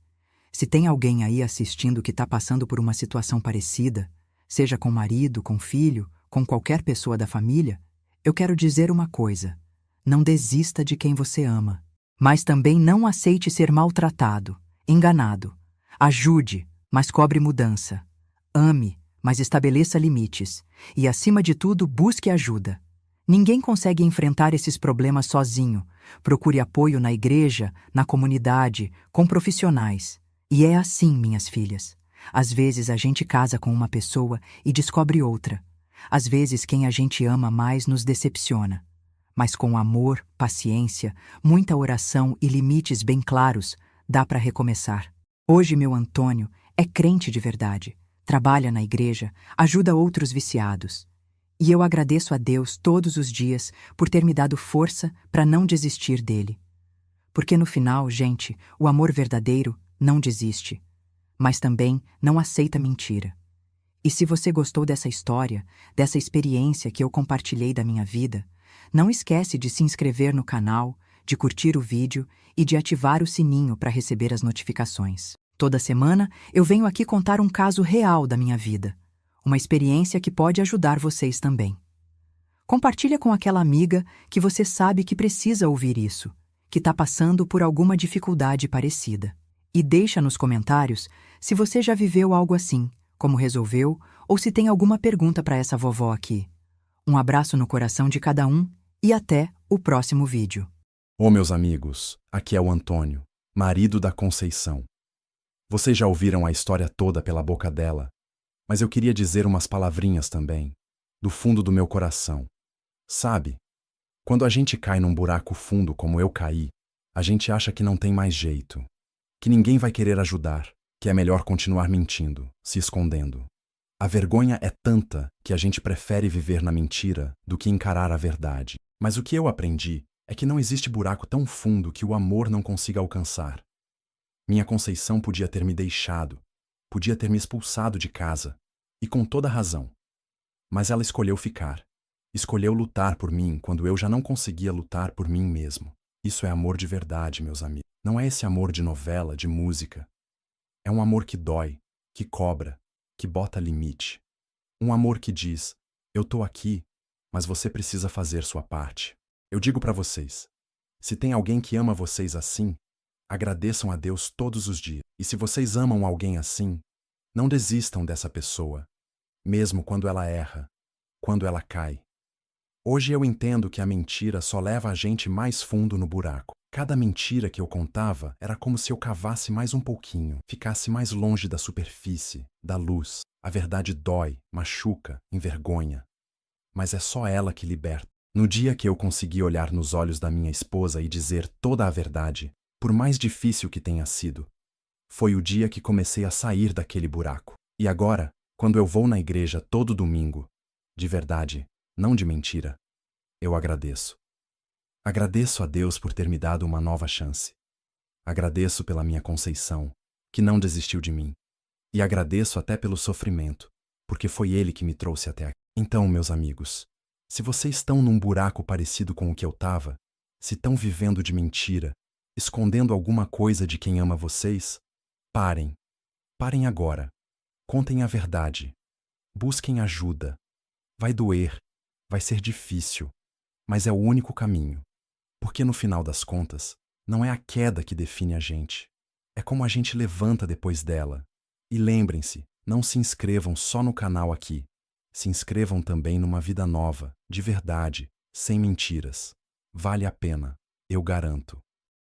Se tem alguém aí assistindo que está passando por uma situação parecida, seja com marido, com filho, com qualquer pessoa da família, eu quero dizer uma coisa: não desista de quem você ama. Mas também não aceite ser maltratado, enganado. Ajude, mas cobre mudança. Ame, mas estabeleça limites. E, acima de tudo, busque ajuda. Ninguém consegue enfrentar esses problemas sozinho. Procure apoio na igreja, na comunidade, com profissionais. E é assim, minhas filhas. Às vezes a gente casa com uma pessoa e descobre outra. Às vezes quem a gente ama mais nos decepciona. Mas com amor, paciência, muita oração e limites bem claros, dá para recomeçar. Hoje meu Antônio é crente de verdade. Trabalha na igreja, ajuda outros viciados. E eu agradeço a Deus todos os dias por ter me dado força para não desistir dele. Porque no final, gente, o amor verdadeiro não desiste, mas também não aceita mentira. E se você gostou dessa história, dessa experiência que eu compartilhei da minha vida, não esquece de se inscrever no canal, de curtir o vídeo e de ativar o sininho para receber as notificações. Toda semana eu venho aqui contar um caso real da minha vida, uma experiência que pode ajudar vocês também. Compartilha com aquela amiga que você sabe que precisa ouvir isso, que está passando por alguma dificuldade parecida. E deixa nos comentários se você já viveu algo assim, como resolveu, ou se tem alguma pergunta para essa vovó aqui. Um abraço no coração de cada um e até o próximo vídeo. Ô meus amigos, aqui é o Antônio, marido da Conceição. Vocês já ouviram a história toda pela boca dela, mas eu queria dizer umas palavrinhas também, do fundo do meu coração. Sabe, quando a gente cai num buraco fundo como eu caí, a gente acha que não tem mais jeito, que ninguém vai querer ajudar, que é melhor continuar mentindo, se escondendo. A vergonha é tanta que a gente prefere viver na mentira do que encarar a verdade. Mas o que eu aprendi é que não existe buraco tão fundo que o amor não consiga alcançar. Minha Conceição podia ter me deixado, podia ter me expulsado de casa, e com toda razão. Mas ela escolheu ficar. Escolheu lutar por mim quando eu já não conseguia lutar por mim mesmo. Isso é amor de verdade, meus amigos. Não é esse amor de novela, de música. É um amor que dói, que cobra, que bota limite. Um amor que diz: eu tô aqui, mas você precisa fazer sua parte. Eu digo pra vocês, Se tem alguém que ama vocês assim, agradeçam a Deus todos os dias. E se vocês amam alguém assim, não desistam dessa pessoa, mesmo quando ela erra, quando ela cai. Hoje eu entendo que a mentira só leva a gente mais fundo no buraco. Cada mentira que eu contava era como se eu cavasse mais um pouquinho, ficasse mais longe da superfície, da luz. A verdade dói, machuca, envergonha. Mas é só ela que liberta. No dia que eu consegui olhar nos olhos da minha esposa e dizer toda a verdade, por mais difícil que tenha sido, foi o dia que comecei a sair daquele buraco. E agora, quando eu vou na igreja todo domingo, de verdade, não de mentira, eu agradeço. Agradeço a Deus por ter me dado uma nova chance. Agradeço pela minha Conceição, que não desistiu de mim. E agradeço até pelo sofrimento, porque foi ele que me trouxe até aqui. Então, meus amigos, se vocês estão num buraco parecido com o que eu estava, se estão vivendo de mentira, escondendo alguma coisa de quem ama vocês, parem. Parem agora. Contem a verdade. Busquem ajuda. Vai doer. Vai ser difícil. Mas é o único caminho. Porque no final das contas, não é a queda que define a gente. É como a gente levanta depois dela. E lembrem-se, não se inscrevam só no canal aqui. Se inscrevam também numa vida nova, de verdade, sem mentiras. Vale a pena, eu garanto.